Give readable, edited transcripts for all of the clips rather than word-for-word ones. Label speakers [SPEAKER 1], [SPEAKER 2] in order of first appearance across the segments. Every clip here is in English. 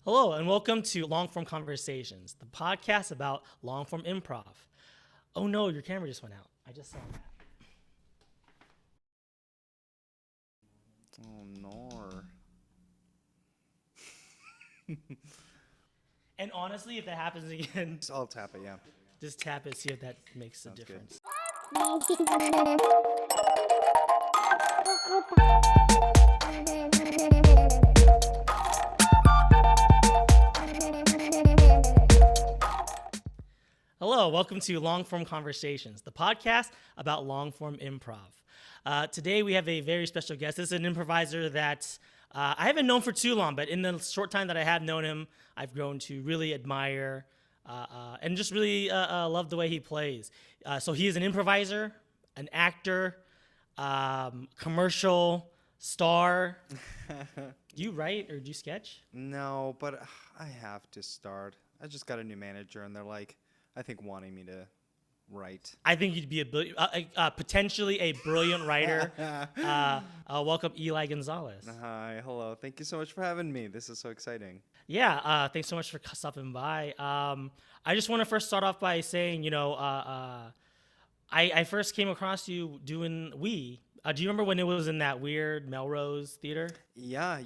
[SPEAKER 1] Hello, and welcome to Long Form Conversations, the podcast about long form improv. Oh no, your camera just went out. I just saw that.
[SPEAKER 2] Oh no.
[SPEAKER 1] And honestly, if that happens again,
[SPEAKER 2] I'll tap it, yeah.
[SPEAKER 1] just tap it, see if that makes a
[SPEAKER 2] Sounds good.
[SPEAKER 1] difference. Hello, welcome to Long Form Conversations, the podcast about long form improv. Today we have a very special guest. This is an improviser that I haven't known for too long, but in the short time that I have known him, I've grown to really admire and just really love the way he plays. So he is an improviser, an actor, commercial star. Do you write or do you sketch?
[SPEAKER 2] No, but I have to start. I just got a new manager, and they're like, I think wanting me to write.
[SPEAKER 1] I think you'd be potentially a brilliant writer. Welcome, Eli Gonzalez.
[SPEAKER 2] Hi, hello. Thank you so much for having me. This is so exciting.
[SPEAKER 1] Yeah, thanks so much for stopping by. I just want to first start off by saying, I first came across you doing We. Do you remember when it was in that weird Melrose theater?
[SPEAKER 2] Yeah.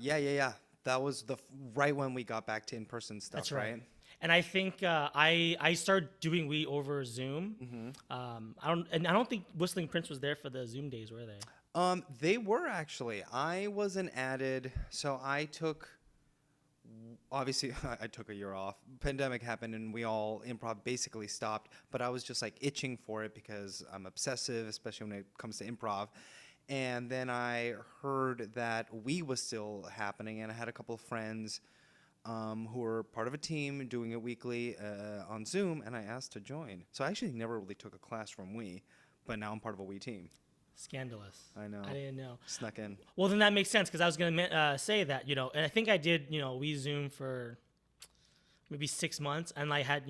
[SPEAKER 2] That was right when we got back to in-person stuff,
[SPEAKER 1] That's right. And I think I started doing We over Zoom. I don't think Whistling Prince was there for the Zoom days, were they?
[SPEAKER 2] They were actually. I wasn't added, so I took. Obviously, I took a year off. Pandemic happened, and we all improv basically stopped. But I was just like itching for it because I'm obsessive, especially when it comes to improv. And then I heard that We was still happening, and I had a couple of friends who were part of a team doing it weekly on Zoom, and I asked to join. So I actually never really took a class from We, but now I'm part of a We team.
[SPEAKER 1] Scandalous.
[SPEAKER 2] I know.
[SPEAKER 1] I didn't know.
[SPEAKER 2] Snuck in.
[SPEAKER 1] Well, then that makes sense because I was going to say that, and I think I did, We Zoom for maybe 6 months, and I had,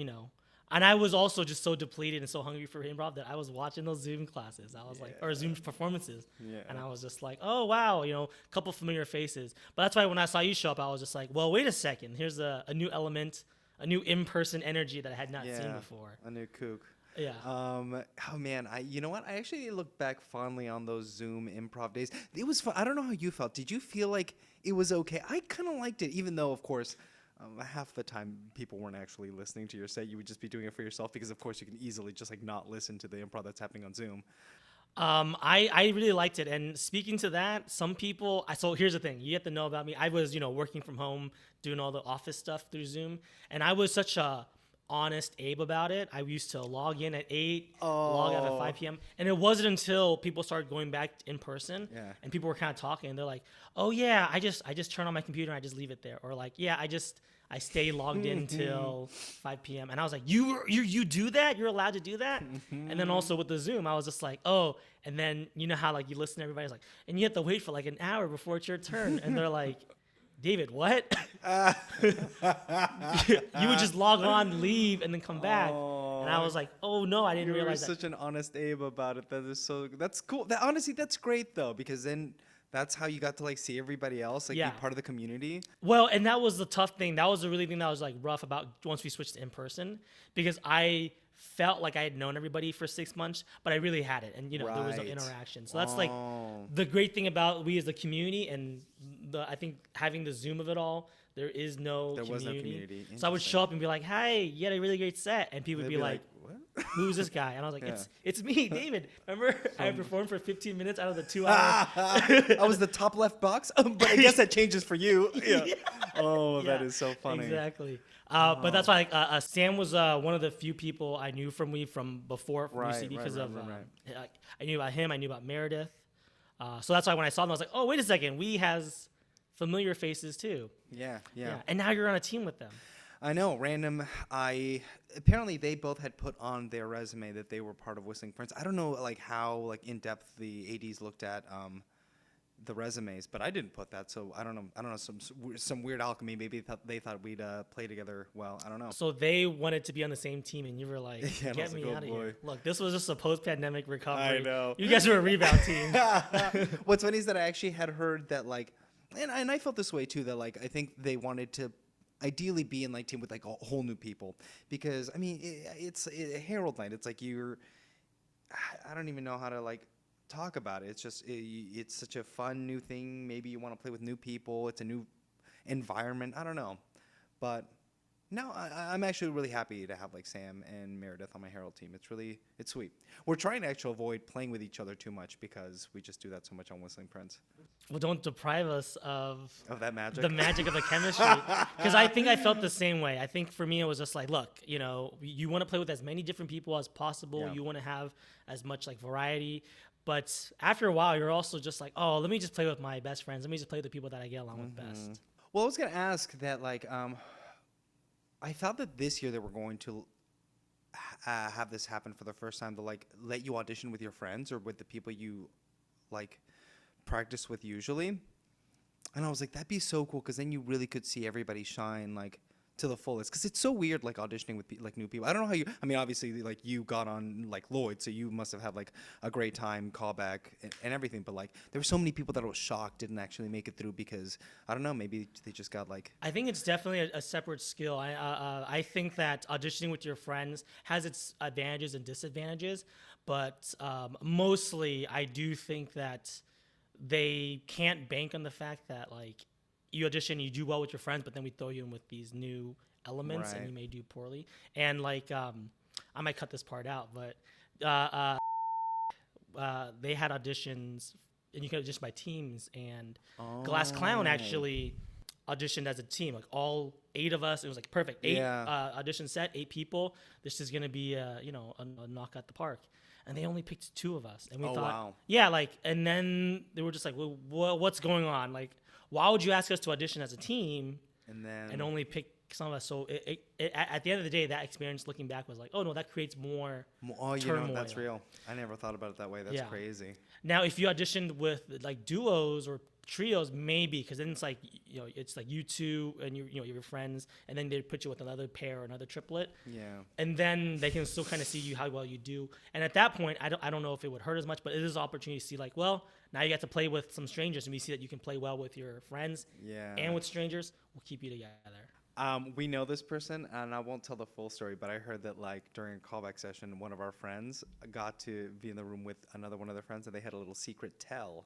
[SPEAKER 1] and I was also just so depleted and so hungry for improv that I was watching those Zoom classes. I was like, or Zoom performances.
[SPEAKER 2] Yeah.
[SPEAKER 1] And I was just like, oh, wow, a couple familiar faces. But that's why when I saw you show up, I was just like, well, wait a second. Here's a new element, a new in-person energy that I had not seen before.
[SPEAKER 2] A new kook.
[SPEAKER 1] Yeah.
[SPEAKER 2] Oh man, you know what? I actually look back fondly on those Zoom improv days. It was fun. I don't know how you felt. Did you feel like it was okay? I kind of liked it, even though, of course, half the time people weren't actually listening to your set. You would just be doing it for yourself because, of course, you can easily just like not listen to the improv that's happening on Zoom.
[SPEAKER 1] I really liked it. And speaking to that, some people, so here's the thing, you have to know about me. I was, working from home, doing all the office stuff through Zoom. And I was such a honest Abe about it. I used to log in at 8, log out at 5 p.m. And it wasn't until people started going back in person and people were kind of talking and they're like, oh yeah, I just turn on my computer and I just leave it there. Or like, yeah, I stay logged in until 5 p.m. And I was like, you do that? You're allowed to do that? And then also with the Zoom, I was just like, oh, and then you know how like you listen to everybody's like, and you have to wait for like an hour before it's your turn. And they're like, David, what? You would just log on, leave, and then come back. And I was like, oh no, I didn't realize that.
[SPEAKER 2] You're such an honest Abe about it. That's cool. Honestly, that's great though, because then that's how you got to like see everybody else, like be part of the community.
[SPEAKER 1] Well, and that was the tough thing. That was the really thing that was like rough about once we switched to in person, because I felt like I had known everybody for 6 months, but I really hadn't, and there was no interaction. So that's like the great thing about We as a community, and I think having the Zoom of it all. There was no community. So I would show up and be like, "Hey, you had a really great set," and people would be like, "What? Who's this guy?" And I was like, "It's me, David. Remember, I performed for 15 minutes out of the 2 hours."
[SPEAKER 2] I was the top left box, but I guess that changes for you. Yeah. Oh,
[SPEAKER 1] Yeah,
[SPEAKER 2] that is so funny.
[SPEAKER 1] Exactly. But that's why Sam was one of the few people I knew from before UC because I knew about him. I knew about Meredith. So that's why when I saw them, I was like, "Oh, wait a second, We has familiar faces too."
[SPEAKER 2] Yeah.
[SPEAKER 1] And now you're on a team with them.
[SPEAKER 2] I know, random. Apparently they both had put on their resume that they were part of Whistling Prince. I don't know like how like in depth the ADs looked at the resumes, but I didn't put that, so I don't know. Some weird alchemy. Maybe they thought we'd play together well. I don't know.
[SPEAKER 1] So they wanted to be on the same team, and you were like, "Get me out of here!" Look, this was just a post-pandemic recovery.
[SPEAKER 2] I know.
[SPEAKER 1] You guys were a rebound team.
[SPEAKER 2] What's funny is that I actually had heard that like, and I felt this way too. That like I think they wanted to ideally be in like team with like a whole new people, because I mean it's Herald Night. It's like I don't even know how to like talk about it. It's just it's such a fun new thing. Maybe you want to play with new people. It's a new environment. I don't know, but no, I'm actually really happy to have like Sam and Meredith on my Herald team. It's sweet. We're trying to actually avoid playing with each other too much because we just do that so much on Whistling Prince.
[SPEAKER 1] Well, don't deprive us of
[SPEAKER 2] That magic.
[SPEAKER 1] the magic of the chemistry. Because I think I felt the same way. I think for me, it was just like, look, you want to play with as many different people as possible.
[SPEAKER 2] Yeah.
[SPEAKER 1] You want to have as much like variety. But after a while, you're also just like, oh, let me just play with my best friends. Let me just play with the people that I get along with best.
[SPEAKER 2] Well, I was gonna ask that like I thought that this year they were going to have this happen for the first time, to like let you audition with your friends or with the people you like practice with usually. And I was like, that'd be so cool, because then you really could see everybody shine like to the fullest. Because it's so weird like auditioning with like new people. I don't know how you. I mean, obviously like you got on like Lloyd, so you must have had like a great time, callback and everything. But like there were so many people that I was shocked didn't actually make it through because I don't know, maybe they just got like.
[SPEAKER 1] I think it's definitely a separate skill. I think that auditioning with your friends has its advantages and disadvantages, but mostly I do think that they can't bank on the fact that like you audition, you do well with your friends, but then we throw you in with these new elements and
[SPEAKER 2] Right.
[SPEAKER 1] you may do poorly. And like I might cut this part out, but they had auditions and you could audition by teams, and Glass Clown actually auditioned as a team, like all 8 of us. It was like perfect. 8 audition set, 8 people. This is gonna be a knock at the park. And they only picked 2 of us, and we thought,
[SPEAKER 2] wow.
[SPEAKER 1] yeah, like, and then they were just like, well, what's going on? Like, why would you ask us to audition as a team and only pick some of us? So at the end of the day, that experience looking back was like, oh no, that creates more turmoil.
[SPEAKER 2] That's real. I never thought about it that way. That's crazy.
[SPEAKER 1] Now, if you auditioned with like duos or trios, maybe, because then it's like it's like you two and your friends, and then they put you with another pair or another triplet.
[SPEAKER 2] Yeah.
[SPEAKER 1] And then they can still kind of see you how well you do. And at that point, I don't know if it would hurt as much, but it is an opportunity to see like, well, now you get to play with some strangers, and we see that you can play well with your friends and with strangers. We'll keep you together.
[SPEAKER 2] We know this person, and I won't tell the full story, but I heard that like during a callback session, one of our friends got to be in the room with another one of their friends, and they had a little secret tell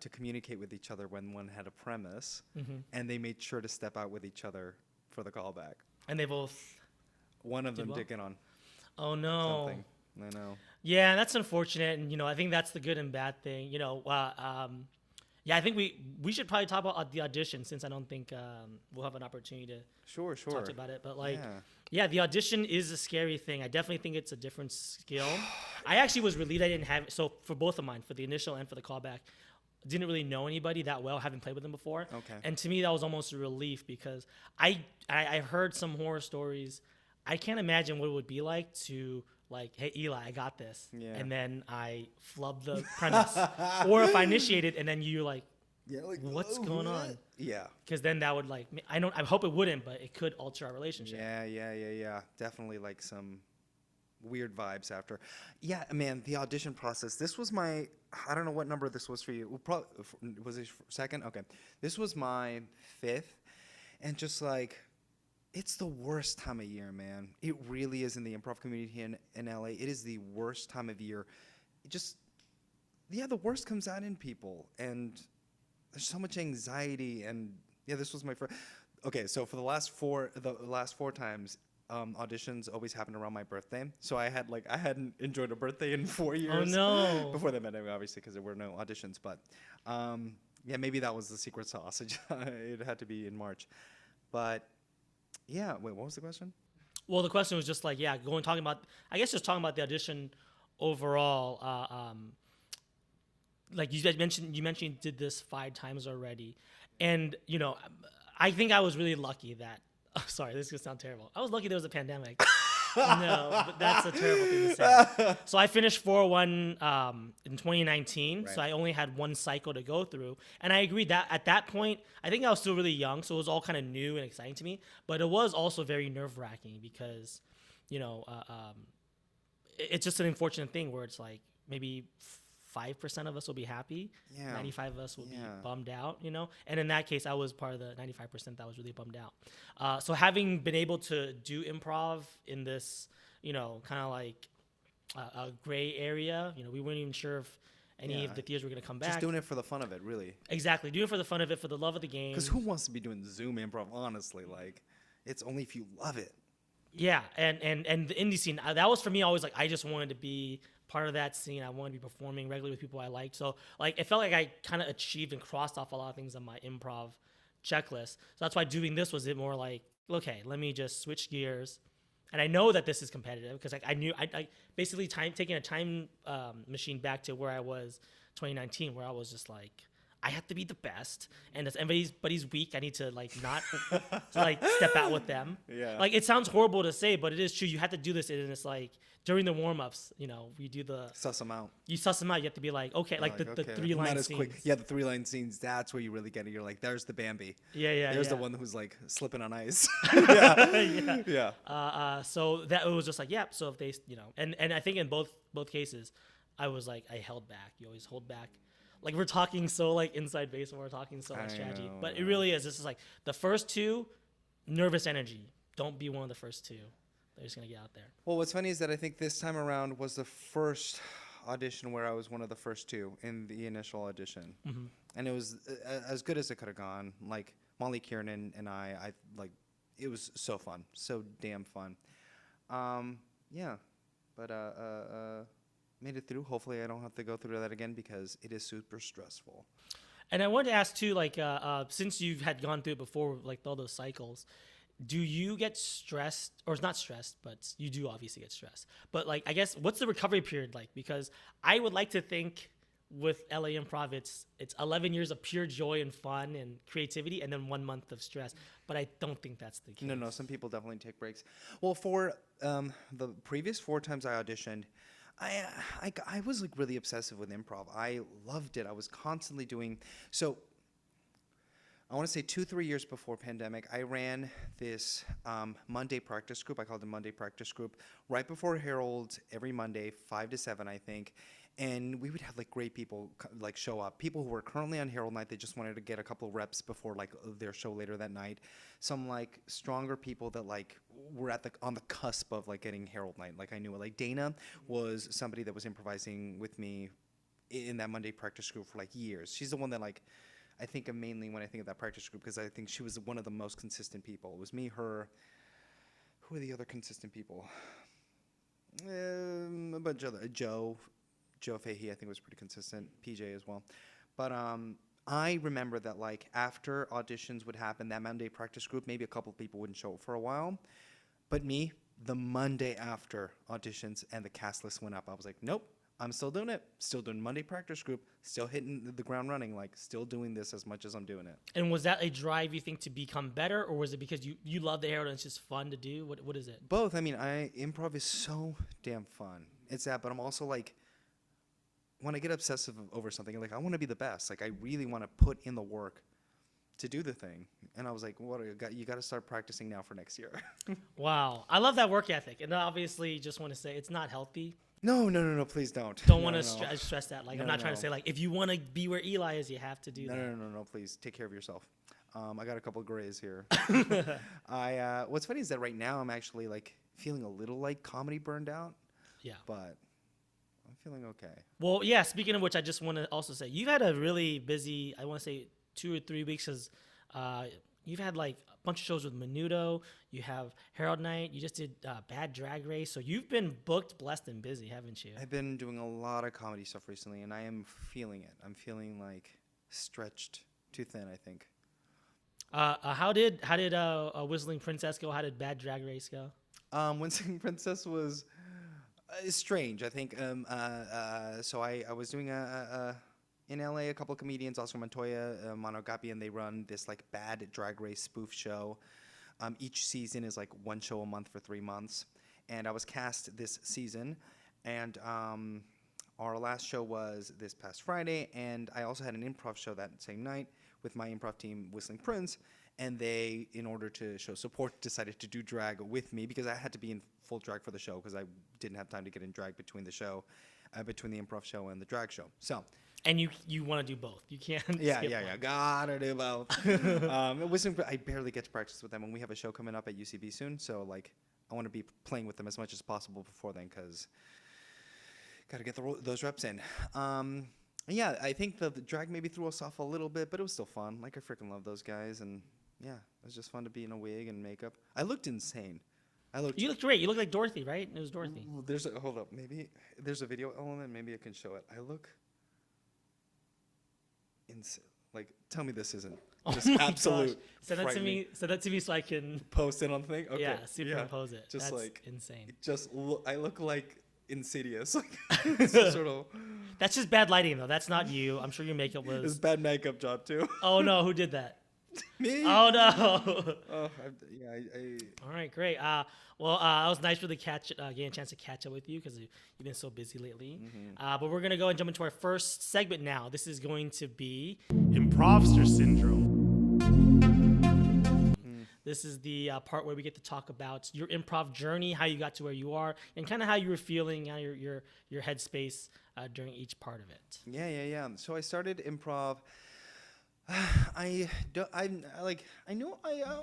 [SPEAKER 2] to communicate with each other when one had a premise, and they made sure to step out with each other for the callback.
[SPEAKER 1] And they both.
[SPEAKER 2] One of them
[SPEAKER 1] well?
[SPEAKER 2] did get on
[SPEAKER 1] Oh no.
[SPEAKER 2] something. I know.
[SPEAKER 1] Yeah, that's unfortunate, and I think that's the good and bad thing. Yeah, I think we should probably talk about the audition, since I don't think we'll have an opportunity to
[SPEAKER 2] Sure.
[SPEAKER 1] talk about it. But like, yeah, the audition is a scary thing. I definitely think it's a different skill. I actually was relieved I didn't have so for both of mine, for the initial and for the callback. Didn't really know anybody that well, haven't played with them before.
[SPEAKER 2] Okay.
[SPEAKER 1] And to me, that was almost a relief, because I heard some horror stories. I can't imagine what it would be like to like, hey, Eli, I got this.
[SPEAKER 2] Yeah.
[SPEAKER 1] And then I flub the premise. Or if I initiate it and then you're like,
[SPEAKER 2] like
[SPEAKER 1] what's going on?
[SPEAKER 2] Yeah.
[SPEAKER 1] Because then that would like, I hope it wouldn't, but it could alter our relationship.
[SPEAKER 2] Yeah. Definitely like some weird vibes after. Yeah, man, the audition process. This was I don't know what number this was for you. Was it second? Okay. This was my 5th. And just like, it's the worst time of year, man. It really is in the improv community here in LA. It is the worst time of year. The worst comes out in people. And there's so much anxiety. And yeah, this was my first. Okay, so for the last 4 times, auditions always happened around my birthday. So I hadn't enjoyed a birthday in 4 years.
[SPEAKER 1] Oh no!
[SPEAKER 2] Before that pandemic, obviously, because there were no auditions. But yeah, maybe that was the secret sauce. It had to be in March. But yeah, wait, what was the question?
[SPEAKER 1] Well, the question was just like, yeah, talking about the audition overall. Like you mentioned you did this 5 times already, and I think I was really lucky that. Oh, sorry, this is gonna sound terrible. I was lucky there was a pandemic. No, but that's a terrible thing to say. So I finished 4-1 in 2019,
[SPEAKER 2] Right.
[SPEAKER 1] so I only had 1 cycle to go through. And I agree that at that point, I think I was still really young, so it was all kind of new and exciting to me. But it was also very nerve-wracking because, it's just an unfortunate thing where it's like maybe 5% of us will be happy.
[SPEAKER 2] Yeah.
[SPEAKER 1] 95 of us will be
[SPEAKER 2] Yeah.
[SPEAKER 1] bummed out, And in that case, I was part of the 95% that was really bummed out. So having been able to do improv in this, kind of like a gray area, we weren't even sure if any of the theaters were going to come back.
[SPEAKER 2] Just doing it for the fun of it, really.
[SPEAKER 1] Exactly. Doing it for the fun of it, for the love of the game.
[SPEAKER 2] Because who wants to be doing Zoom improv, honestly? Like, it's only if you love it.
[SPEAKER 1] Yeah, and the indie scene, that was for me always like I just wanted to be part of that scene. I wanted to be performing regularly with people I liked. So like it felt like I kind of achieved and crossed off a lot of things on my improv checklist. So that's why doing this was it more like, okay, let me just switch gears. And I know that this is competitive because like I knew I basically taking a time machine back to where I was 2019, where I was just like, I have to be the best, and if anybody's weak, I need to like not to, like step out with them.
[SPEAKER 2] Yeah.
[SPEAKER 1] Like it sounds horrible to say, but it is true. You have to do this, and it's like during the warm-ups, we do the
[SPEAKER 2] Suss them out.
[SPEAKER 1] You suss them out. You have to be like, okay, like the 3-line scenes. Quick.
[SPEAKER 2] Yeah, the 3-line scenes. That's where you really get it. You're like, there's the Bambi.
[SPEAKER 1] Yeah.
[SPEAKER 2] There's the one who's like slipping on ice. Yeah.
[SPEAKER 1] So that it was just like, yeah. So if they, and I think in both cases, I was like, I held back. You always hold back. Like we're talking so like inside baseball, we're talking so much strategy, but it really is. This is like the first two, nervous energy. Don't be one of the first two. They're just gonna get out there.
[SPEAKER 2] Well, what's funny is that I think this time around was the first audition where I was one of the first two in the initial audition, and it was as good as it could have gone. Like Molly Kiernan and I like it was so fun, so damn fun. Yeah, but made it through. Hopefully I don't have to go through that again because it is super stressful.
[SPEAKER 1] And I wanted to ask too, like since you've had gone through it before, like all those cycles, do you get stressed, or not stressed, but you do obviously get stressed, but like I guess what's the recovery period like? Because I would like to think with LA Improv it's 11 years of pure joy and fun and creativity, and then 1 month of stress, but I don't think that's the case.
[SPEAKER 2] No, some people definitely take breaks. Well, for the previous 4 times I auditioned, I was like really obsessive with improv. I loved it. I was constantly doing so. I want to say 2-3 years before pandemic, I ran this Monday practice group. I called it Monday practice group right before Herald every Monday, 5 to 7, I think. And we would have like great people like show up. People who were currently on Herald night, they just wanted to get a couple of reps before like their show later that night. Some like stronger people that like were on the cusp of like getting Herald night. Like I knew it. Like Dana was somebody that was improvising with me in that Monday practice group for like years. She's the one that like I think of mainly when I think of that practice group because I think she was one of the most consistent people. It was me, her. Who are the other consistent people? A bunch of other, Joe Fahey, I think, was pretty consistent. PJ as well. But I remember that, like, after auditions would happen, that Monday practice group, maybe a couple of people wouldn't show up for a while. But me, the Monday after auditions and the cast list went up, I was like, nope, I'm still doing it. Still doing Monday practice group. Still hitting the ground running. Like, still doing this as much as I'm doing it.
[SPEAKER 1] And was that a drive, you think, to become better? Or was it because you love the Herald and it's just fun to do? What is it?
[SPEAKER 2] Both. I mean, improv is so damn fun. It's that, but I'm also, like, when I get obsessive over something, like I want to be the best. Like I really want to put in the work to do the thing. And I was like, "What? You got to start practicing now for next year."
[SPEAKER 1] Wow, I love that work ethic. And obviously, just want to say it's not healthy.
[SPEAKER 2] No, please don't.
[SPEAKER 1] Don't want to stress that. Like I'm not trying to say like if you want to be where Eli is, you have to do that.
[SPEAKER 2] No, please take care of yourself. I got a couple of grays here. What's funny is that right now I'm actually like feeling a little like comedy burned out. Yeah. But I'm feeling okay.
[SPEAKER 1] Well, yeah, speaking of which, I just want to also say, you've had a really busy, I want to say 2 or 3 weeks, because you've had like a bunch of shows with Menudo, you have Herald Night, you just did Bad Drag Race, so you've been booked, blessed, and busy, haven't you?
[SPEAKER 2] I've been doing a lot of comedy stuff recently, and I am feeling it. I'm feeling like stretched too thin, I think.
[SPEAKER 1] How did Whistling Princess go? How did Bad Drag Race go?
[SPEAKER 2] Whistling Princess was... It's strange, I think. So I was doing in LA, a couple of comedians, Oscar Montoya, Monogapi, and they run this like Bad Drag Race spoof show. Each season is like 1 show a month for 3 months. And I was cast this season. And our last show was this past Friday. And I also had an improv show that same night with my improv team, Whistling Prince. And they, in order to show support, decided to do drag with me because I had to be in full drag for the show because I didn't have time to get in drag between the show. between the improv show and the drag show. So.
[SPEAKER 1] And you want to do both. You can't.
[SPEAKER 2] Yeah,
[SPEAKER 1] skip
[SPEAKER 2] yeah,
[SPEAKER 1] one.
[SPEAKER 2] yeah. Gotta do both. It wasn't. I barely get to practice with them, and we have a show coming up at UCB soon. So like, I want to be playing with them as much as possible before then, because gotta get those reps in. Yeah, I think the drag maybe threw us off a little bit, but it was still fun. Like I freaking love those guys, and yeah, it was just fun to be in a wig and makeup. I looked insane.
[SPEAKER 1] You looked great. You look like Dorothy, right? It was Dorothy.
[SPEAKER 2] Ooh, hold up. Maybe there's a video element. Maybe I can show it. I look. Like, tell me this isn't just absolute.
[SPEAKER 1] Gosh. Send that to me. Send that to me so I can
[SPEAKER 2] post it on the thing. Okay.
[SPEAKER 1] Yeah, superimpose it.
[SPEAKER 2] Just
[SPEAKER 1] That's
[SPEAKER 2] like
[SPEAKER 1] insane.
[SPEAKER 2] I look like Insidious. Like sort of.
[SPEAKER 1] That's just bad lighting, though. That's not you. I'm sure your makeup was.
[SPEAKER 2] It's bad makeup job too.
[SPEAKER 1] Oh no, who did that?
[SPEAKER 2] Me.
[SPEAKER 1] Oh no.
[SPEAKER 2] Oh
[SPEAKER 1] All right, great. Well, it was nice for the getting a chance to catch up with you because you've been so busy lately.
[SPEAKER 2] Mm-hmm.
[SPEAKER 1] But we're gonna go and jump into our first segment now. This is going to be
[SPEAKER 3] Improvster Syndrome.
[SPEAKER 1] This is the part where we get to talk about your improv journey, how you got to where you are, and kind of how you were feeling, how your headspace during each part of it.
[SPEAKER 2] Yeah. So I started improv. I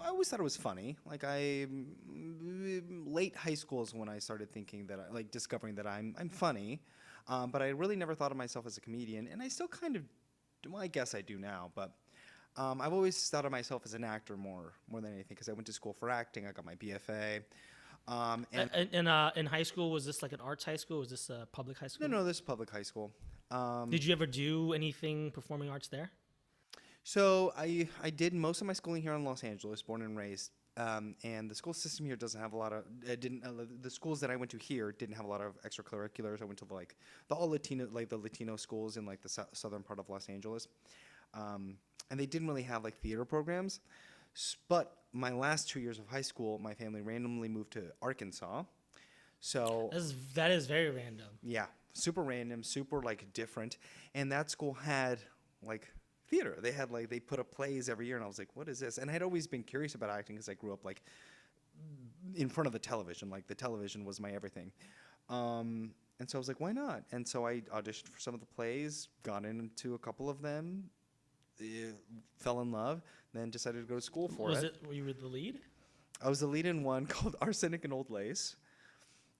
[SPEAKER 2] always thought it was funny. Like late high school is when I started thinking that discovering that I'm funny, but I really never thought of myself as a comedian, and I still kind of, well, I guess I do now, but I've always thought of myself as an actor more than anything because I went to school for acting. I got my BFA.
[SPEAKER 1] In high school, was this like an arts high school? Was this a public high school?
[SPEAKER 2] No, this is public high school.
[SPEAKER 1] Did you ever do anything performing arts there?
[SPEAKER 2] So I did most of my schooling here in Los Angeles, born and raised, and the school system here doesn't have a lot of the schools that I went to here didn't have a lot of extracurriculars. I went to the all Latino the Latino schools in like the southern part of Los Angeles, and they didn't really have like theater programs. But my last 2 years of high school, my family randomly moved to Arkansas. So
[SPEAKER 1] that is very random.
[SPEAKER 2] Yeah, super random, super like different, and that school had like theater. They had they put up plays every year, and I was like, what is this? And I'd always been curious about acting because I grew up like in front of the television. Like the television was my everything. And so I was like, why not? And so I auditioned for some of the plays, got into a couple of them, fell in love, then decided to go to school for it.
[SPEAKER 1] Were you the lead?
[SPEAKER 2] I was the lead in one called Arsenic and Old Lace.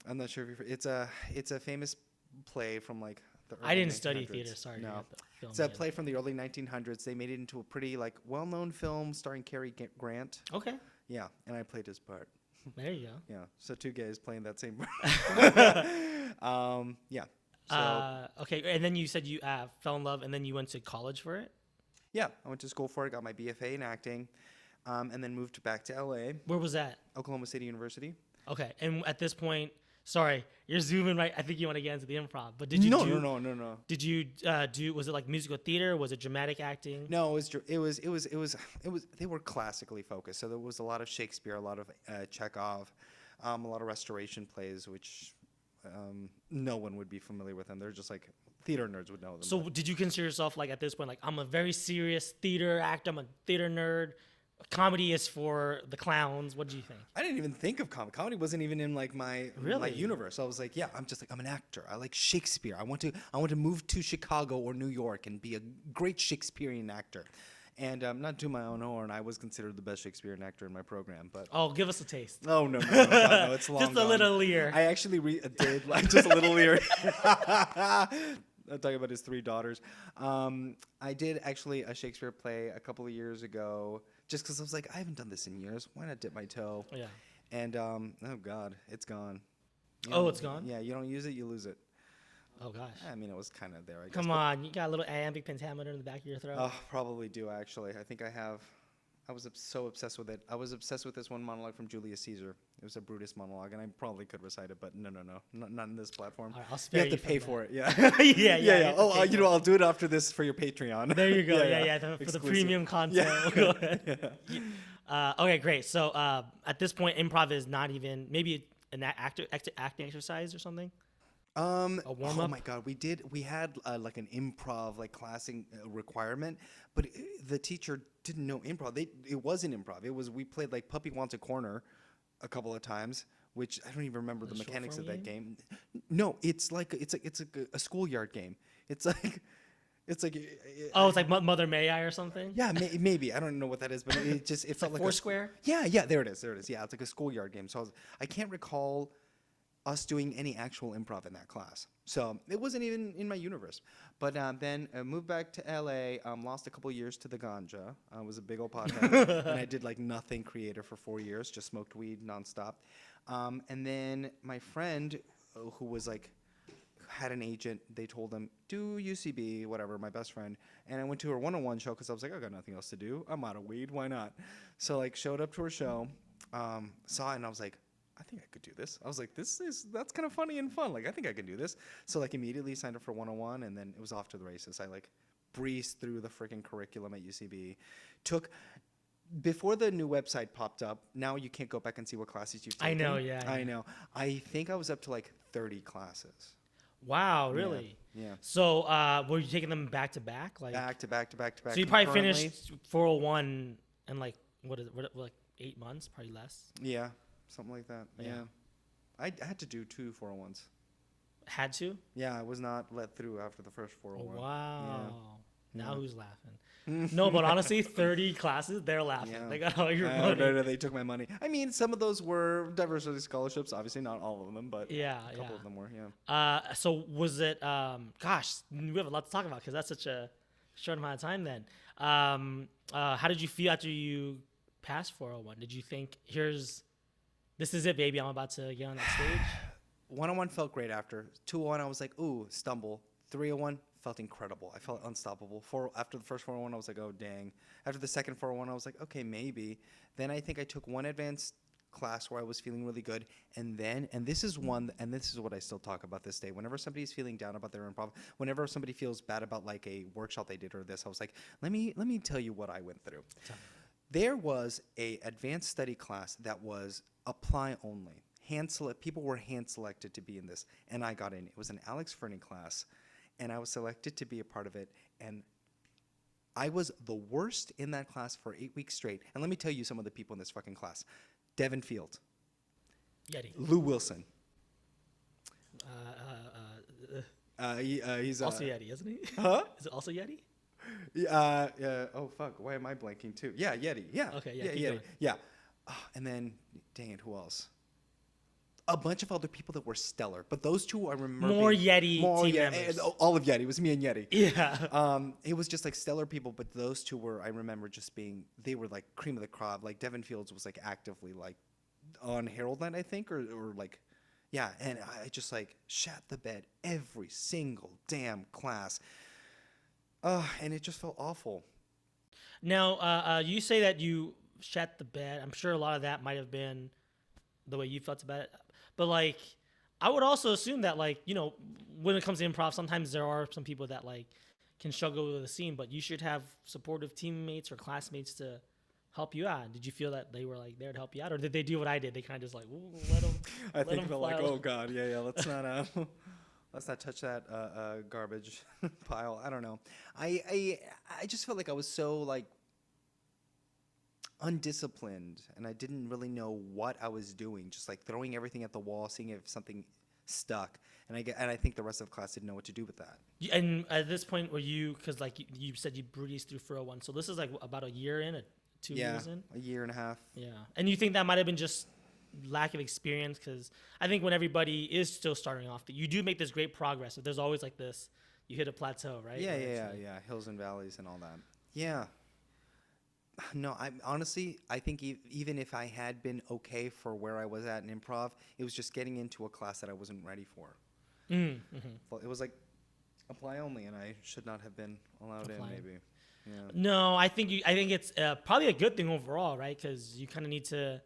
[SPEAKER 2] I'm not sure if it's a famous play from like the early
[SPEAKER 1] I didn't
[SPEAKER 2] 1900s.
[SPEAKER 1] study theater. Sorry.
[SPEAKER 2] No. It's a play from the early 1900s. They made it into a pretty well-known film starring Cary Grant.
[SPEAKER 1] Okay.
[SPEAKER 2] Yeah, and I played his part.
[SPEAKER 1] There you go.
[SPEAKER 2] Yeah, so two guys playing that same part. Yeah. So,
[SPEAKER 1] okay, and then you said you fell in love, and then you went to college for it?
[SPEAKER 2] yeah, I went to school for it, got my BFA in acting, and then moved back to LA,
[SPEAKER 1] Where was that?
[SPEAKER 2] Oklahoma City University.
[SPEAKER 1] Okay, and at this point, sorry, you're zooming right. I think you want to get into the improv, but did you
[SPEAKER 2] No.
[SPEAKER 1] Did you do? Was it like musical theater? Was it dramatic acting?
[SPEAKER 2] No, it was. They were classically focused. So there was a lot of Shakespeare, a lot of Chekhov, a lot of restoration plays, which no one would be familiar with them. They're just like theater nerds would know them.
[SPEAKER 1] So did you consider yourself like at this point like I'm a very serious theater actor? I'm a theater nerd. Comedy is for the clowns. What do you think?
[SPEAKER 2] I didn't even think of comedy. Comedy wasn't even in like my universe. I was like, yeah, I'm an actor. I like Shakespeare. I want to move to Chicago or New York and be a great Shakespearean actor. And not to my own horn, I was considered the best Shakespearean actor in my program. But
[SPEAKER 1] Give us a taste.
[SPEAKER 2] oh no, God, no, it's long
[SPEAKER 1] Just a
[SPEAKER 2] gone.
[SPEAKER 1] little leer.
[SPEAKER 2] I actually did just a little leer. I'm talking about his 3 daughters. I did actually a Shakespeare play a couple of years ago, just because I was like, I haven't done this in years. Why not dip my toe?
[SPEAKER 1] Yeah.
[SPEAKER 2] And oh God, it's gone.
[SPEAKER 1] It's gone?
[SPEAKER 2] Yeah, you don't use it, you lose it.
[SPEAKER 1] Oh gosh.
[SPEAKER 2] I mean, it was kind of there. I guess.
[SPEAKER 1] Come on, you got a little iambic pentameter in the back of your throat.
[SPEAKER 2] Oh, probably do actually. I think I have. I was so obsessed with it. I was obsessed with this one monologue from Julius Caesar. It was a Brutus monologue, and I probably could recite it, but no, not in this platform.
[SPEAKER 1] All right, I'll spare
[SPEAKER 2] you have to pay
[SPEAKER 1] from
[SPEAKER 2] for
[SPEAKER 1] that.
[SPEAKER 2] it. Yeah.
[SPEAKER 1] Yeah.
[SPEAKER 2] Oh, I'll do it after this for your Patreon.
[SPEAKER 1] There you go. Yeah. For the
[SPEAKER 2] Exclusive.
[SPEAKER 1] premium content.
[SPEAKER 2] Yeah.
[SPEAKER 1] Go ahead. Okay, great. So at this point, improv is not even maybe an acting exercise or something. A warm
[SPEAKER 2] Oh
[SPEAKER 1] up.
[SPEAKER 2] my God, we had like an improv classing requirement, but the teacher didn't know improv. It wasn't improv. We played like Puppy Wants a Corner a couple of times, which I don't even remember the
[SPEAKER 1] short
[SPEAKER 2] mechanics
[SPEAKER 1] form
[SPEAKER 2] of that game. No, it's like a schoolyard game. It's like it's like
[SPEAKER 1] Oh, it's like Mother May I or something.
[SPEAKER 2] yeah, maybe I don't know what that is, but it felt like
[SPEAKER 1] Foursquare.
[SPEAKER 2] yeah, there it is. Yeah, it's like a schoolyard game. So I can't recall us doing any actual improv in that class. So it wasn't even in my universe. But then moved back to LA, lost a couple years to the ganja. I was a big old pothead. And I did like nothing creative for 4 years, just smoked weed nonstop. And then my friend, who was like, had an agent, they told him, do UCB, whatever, my best friend. And I went to her one-on-one show because I was like, I got nothing else to do. I'm out of weed. Why not? So like showed up to her show, saw it, and I was like, I think I could do this. I was like, that's kind of funny and fun. Like, I think I can do this. So like immediately signed up for 101, and then it was off to the races. I like breezed through the freaking curriculum at UCB. Before the new website popped up, now you can't go back and see what classes you've taken.
[SPEAKER 1] I know, yeah.
[SPEAKER 2] I know. I think I was up to like 30 classes.
[SPEAKER 1] Wow, really?
[SPEAKER 2] Yeah.
[SPEAKER 1] So were you taking them back to back? Like
[SPEAKER 2] Back to back to back to back.
[SPEAKER 1] So you probably
[SPEAKER 2] concurrently.
[SPEAKER 1] finished 401 in like like 8 months, probably less.
[SPEAKER 2] Yeah, something like that.
[SPEAKER 1] Yeah.
[SPEAKER 2] Yeah. I had to do 2 401s.
[SPEAKER 1] Had to?
[SPEAKER 2] Yeah, I was not let through after the first
[SPEAKER 1] Oh,
[SPEAKER 2] 401.
[SPEAKER 1] wow. Now
[SPEAKER 2] Yeah.
[SPEAKER 1] who's laughing? No, but honestly, 30 classes, they're laughing.
[SPEAKER 2] Yeah.
[SPEAKER 1] They got all your
[SPEAKER 2] I
[SPEAKER 1] money.
[SPEAKER 2] know they took my money. I mean, some of those were diversity scholarships. Obviously, not all of them, but
[SPEAKER 1] Yeah,
[SPEAKER 2] a couple of them were. Yeah.
[SPEAKER 1] So was it? Gosh, we have a lot to talk about because that's such a short amount of time. Then, how did you feel after you passed 401? Did you think, this is it, baby? I'm about to get on that stage.
[SPEAKER 2] 101 felt great after. 201, I was like, ooh, stumble. 301 felt incredible. I felt unstoppable. After the first 401, I was like, oh, dang. After the second 401, I was like, okay, maybe. Then I think I took one advanced class where I was feeling really good. And this is what I still talk about this day. Whenever somebody's feeling down about their improv, whenever somebody feels bad about like a workshop they did or this, I was like, let me tell you what I went through. There was a advanced study class that was apply only. People were hand selected to be in this, and I got in. It was an Alex Fernie class, and I was selected to be a part of it, and I was the worst in that class for 8 weeks straight. And let me tell you some of the people in this fucking class. Devin Field.
[SPEAKER 1] Yeti.
[SPEAKER 2] Lou Wilson. He's
[SPEAKER 1] Also Yeti, isn't he?
[SPEAKER 2] Huh?
[SPEAKER 1] Is it also Yeti?
[SPEAKER 2] Oh, fuck. Why am I blanking, too? Yeah, Yeti. Yeah.
[SPEAKER 1] Okay, yeah,
[SPEAKER 2] Yeah,
[SPEAKER 1] keep
[SPEAKER 2] Yeti.
[SPEAKER 1] going.
[SPEAKER 2] Yeah. And then, dang it, who else? A bunch of other people that were stellar, but those two I remember.
[SPEAKER 1] More Yeti team
[SPEAKER 2] yeah,
[SPEAKER 1] members.
[SPEAKER 2] all of Yeti. It was me and Yeti.
[SPEAKER 1] Yeah.
[SPEAKER 2] It was just like stellar people, but those two were, I remember just being, they were like cream of the crop. Like Devin Fields was like actively like on Herald Night, I think, or like, yeah. And I just like shat the bed every single damn class. And it just felt awful.
[SPEAKER 1] Now, you say that you shat the bed. I'm sure a lot of that might have been the way you felt about it. But, like, I would also assume that, like, you know, when it comes to improv, sometimes there are some people that, like, can struggle with the scene, but you should have supportive teammates or classmates to help you out. Did you feel that they were, like, there to help you out? Or did they do what I did? They kind of just, like, ooh, let them
[SPEAKER 2] I think felt like, oh, God, yeah, let's not touch that garbage pile. I don't know. I just felt like I was so, like, undisciplined, and I didn't really know what I was doing, just like throwing everything at the wall, seeing if something stuck, and I think the rest of the class didn't know what to do with that.
[SPEAKER 1] And at this point, were you, because like you said you breezed through 401, so this is like about a year in, 2 years in?
[SPEAKER 2] A year and a half.
[SPEAKER 1] Yeah. And you think that might have been just lack of experience? Because I think when everybody is still starting off, you do make this great progress, but there's always like this, you hit a plateau, right?
[SPEAKER 2] Yeah, hills and valleys and all that. Yeah. No, I think even if I had been okay for where I was at in improv, it was just getting into a class that I wasn't ready for. Well, it was like apply only, and I should not have been allowed in. Maybe. Yeah.
[SPEAKER 1] No, I think it's probably a good thing overall, right? Because you kind of need to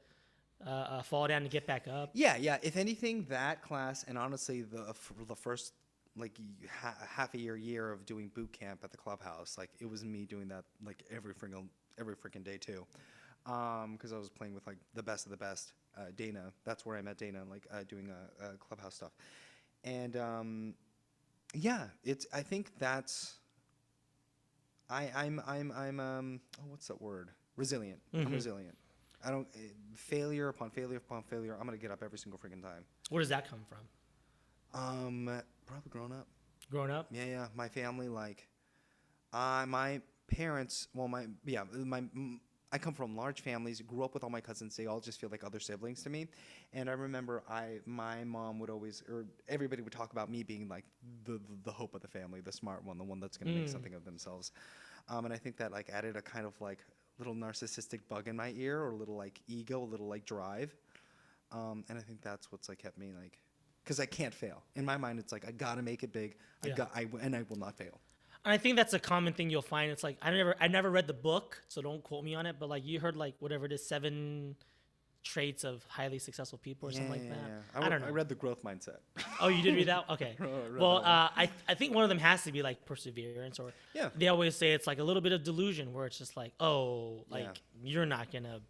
[SPEAKER 1] fall down and get back up.
[SPEAKER 2] Yeah. If anything, that class, and honestly, the first like half a year of doing boot camp at the clubhouse, like it was me doing that like every freaking day too, because I was playing with like the best of the best. Dana, that's where I met Dana, like doing clubhouse stuff, and yeah, I think that's I'm what's that word? Resilient. I'm resilient. I don't failure upon failure upon failure. I'm gonna get up every single freaking time.
[SPEAKER 1] Where does that come from?
[SPEAKER 2] Probably grown up.
[SPEAKER 1] Growing up?
[SPEAKER 2] Yeah. My family, like, my parents. Well, I come from large families. Grew up with all my cousins. They all just feel like other siblings to me. And I remember my mom would always, or everybody would talk about me being like the hope of the family, the smart one, the one that's gonna make something of themselves. And I think that like added a kind of like little narcissistic bug in my ear, or a little like ego, a little like drive. And I think that's what's like kept me like, because I can't fail. In my mind, it's like I gotta make it big. I will not fail.
[SPEAKER 1] And I think that's a common thing you'll find. It's like I never read the book, so don't quote me on it. But like you heard like whatever it is, 7 traits of highly successful people or something like that.
[SPEAKER 2] Yeah.
[SPEAKER 1] I don't know.
[SPEAKER 2] I read the growth mindset.
[SPEAKER 1] Oh, you did read that? Okay. Well, I think one of them has to be like perseverance, or they always say it's like a little bit of delusion, where it's just like, oh, like you're not gonna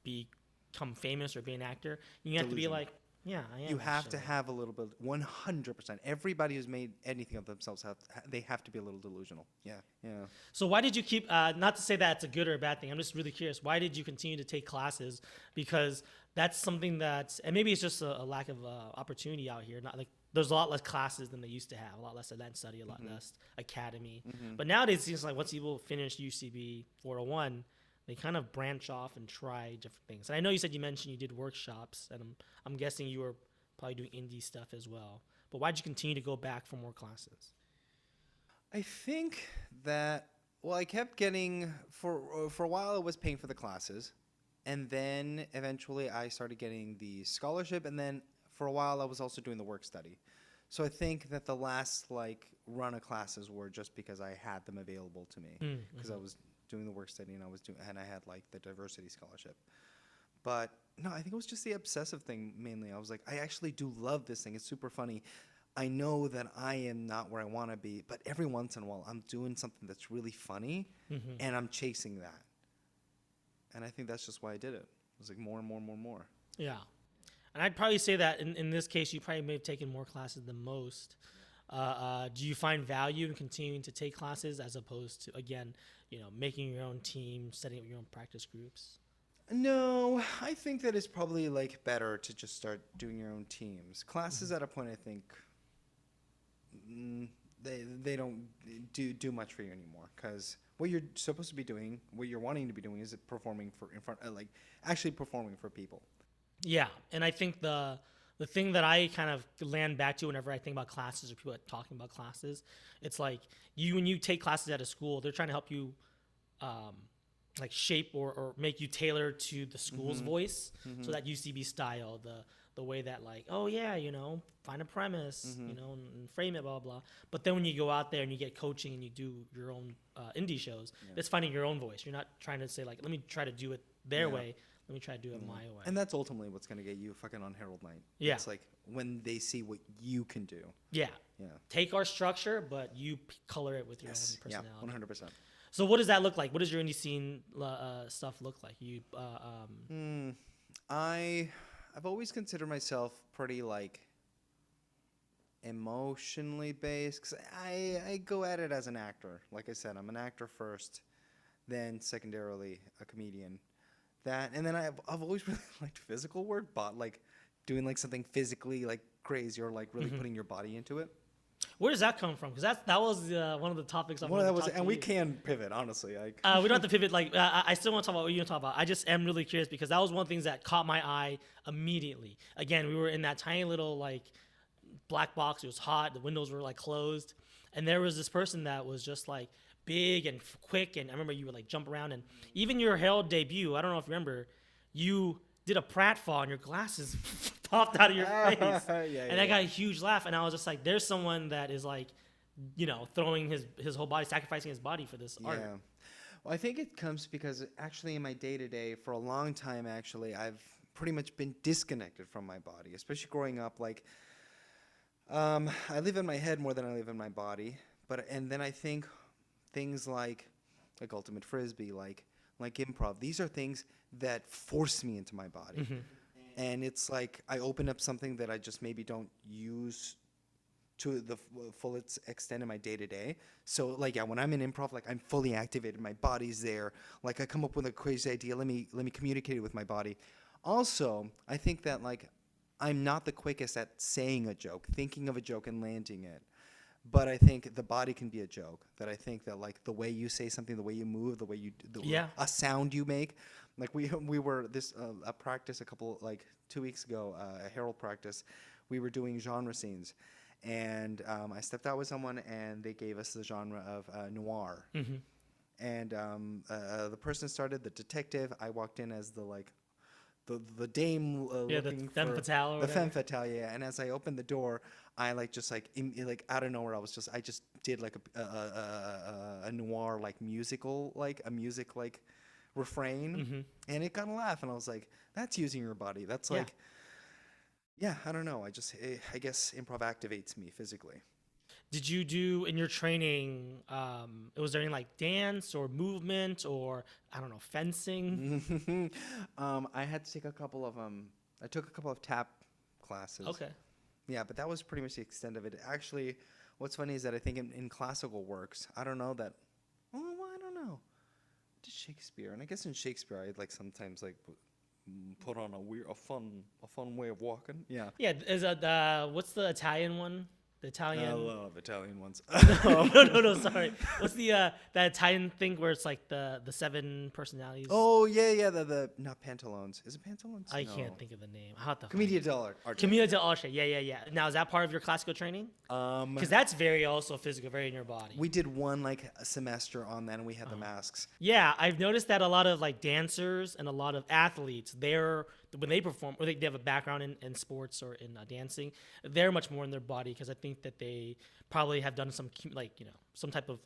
[SPEAKER 1] become famous or be an actor. You have to be like, yeah, I am.
[SPEAKER 2] You have to have a little bit, 100%. Everybody who's made anything of themselves they have to be a little delusional. Yeah.
[SPEAKER 1] So why did you keep? Not to say that it's a good or a bad thing. I'm just really curious. Why did you continue to take classes? Because that's something that's, and maybe it's just a lack of opportunity out here. Not like there's a lot less classes than they used to have. A lot less advanced study, a lot less academy. But nowadays it seems like once people finish UCB 401, they kind of branch off and try different things. And I know you mentioned you did workshops, and I'm guessing you were probably doing indie stuff as well. But why did you continue to go back for more classes?
[SPEAKER 2] I think that, well, I kept getting, for a while I was paying for the classes, and then eventually I started getting the scholarship, and then for a while I was also doing the work study. So I think that the last like run of classes were just because I had them available to me, because I was doing the work study, and I had like the diversity scholarship. But no, I think it was just the obsessive thing mainly. I was like, I actually do love this thing. It's super funny. I know that I am not where I want to be, but every once in a while I'm doing something that's really funny, and I'm chasing that. And I think that's just why I did it. It was like more and more and more and more.
[SPEAKER 1] Yeah. And I'd probably say that in this case, you probably may have taken more classes than most. Do you find value in continuing to take classes as opposed to, again, making your own team, setting up your own practice groups?
[SPEAKER 2] No, I think that it's probably like better to just start doing your own teams. Classes at a point, I think, they don't do much for you anymore, because what you're supposed to be doing, what you're wanting to be doing, is performing actually performing for people.
[SPEAKER 1] Yeah, and I think the thing that I kind of land back to whenever I think about classes or people talking about classes, it's like when you take classes at a school, they're trying to help you like shape or make you tailor to the school's voice. So that UCB style, the way that like, oh yeah, find a premise, and frame it, blah, blah. But then when you go out there and you get coaching and you do your own indie shows, it's finding your own voice. You're not trying to say like, let me try to do it their way. Let me try to do it my way.
[SPEAKER 2] And that's ultimately what's going to get you fucking on Herald Night.
[SPEAKER 1] Yeah.
[SPEAKER 2] It's like when they see what you can do.
[SPEAKER 1] Yeah.
[SPEAKER 2] Yeah.
[SPEAKER 1] Take our structure, but you color it with your own personality.
[SPEAKER 2] Yeah, 100%.
[SPEAKER 1] So what does that look like? What does your indie scene stuff look like?
[SPEAKER 2] I've always considered myself pretty like emotionally based, because I go at it as an actor. Like I said, I'm an actor first, then secondarily a comedian. And then I've always really liked physical work, but like doing like something physically like crazy, or like really putting your body into it.
[SPEAKER 1] Where does that come from? Because that was one of the topics I wanted to talk to
[SPEAKER 2] and
[SPEAKER 1] you.
[SPEAKER 2] we can pivot, honestly.
[SPEAKER 1] We don't have to pivot. Like I still want to talk about what you want to talk about. I just am really curious, because that was one of the things that caught my eye immediately. Again, we were in that tiny little like black box. It was hot. The windows were like closed, and there was this person that was just like big and quick. And I remember you would like jump around, and even your Herald debut, I don't know if you remember, you did a pratfall and your glasses popped out of your face. And I got a huge laugh, and I was just like, there's someone that is like, throwing his whole body, sacrificing his body for this art.
[SPEAKER 2] Yeah. Well, I think it comes because actually in my day-to-day, for a long time, actually, I've pretty much been disconnected from my body, especially growing up. Like, I live in my head more than I live in my body. And then I think things like ultimate frisbee, like improv, these are things that force me into my body. And it's like I open up something that I just maybe don't use to the fullest extent in my day to day. So like, yeah, when I'm in improv, like I'm fully activated. My body's there. Like I come up with a crazy idea. Let me communicate it with my body. Also, I think that like I'm not the quickest at saying a joke, thinking of a joke and landing it. But I think the body can be a joke. That I think that like the way you say something, the way you move, the way you a sound you make. Like we were a practice a couple like 2 weeks ago, a Herald practice. We were doing genre scenes, and I stepped out with someone, and they gave us the genre of noir.
[SPEAKER 1] Mm-hmm.
[SPEAKER 2] And the person started the detective. I walked in as the dame looking
[SPEAKER 1] the femme
[SPEAKER 2] for
[SPEAKER 1] fatale. Or
[SPEAKER 2] the femme fatale, yeah. And as I opened the door, I like just like like out of nowhere, I just did like a noir like musical like a music like refrain,
[SPEAKER 1] Mm-hmm.
[SPEAKER 2] and it got a laugh, and I was like, that's using your body. That's like, yeah, I don't know. I guess improv activates me physically.
[SPEAKER 1] Did you do in your training? Was there any like dance or movement or I don't know fencing?
[SPEAKER 2] I had to take a couple of I took a couple of tap classes.
[SPEAKER 1] Okay.
[SPEAKER 2] Yeah, but that was pretty much the extent of it. Actually, what's funny is that I think in classical works, I don't know that. Oh, well, I don't know. Did Shakespeare, and I guess in Shakespeare, I'd like sometimes like put on a fun way of walking. Yeah.
[SPEAKER 1] Yeah. Is what's the Italian one? The Italian.
[SPEAKER 2] I love Italian ones.
[SPEAKER 1] no. Sorry. What's the that Italian thing where it's like the 7 personalities?
[SPEAKER 2] Oh yeah. The not pantalones. Is it pantalones?
[SPEAKER 1] I
[SPEAKER 2] No.
[SPEAKER 1] can't think of the name. How the
[SPEAKER 2] Commedia dell'arte.
[SPEAKER 1] Commedia dell'arte. Yeah. Now is that part of your classical training? Because that's very also physical, very in your body.
[SPEAKER 2] We did one like a semester on that, and we had the masks.
[SPEAKER 1] Yeah, I've noticed that a lot of like dancers and a lot of athletes, when they perform or they have a background in sports or in dancing, they're much more in their body because I think that they probably have done some some type of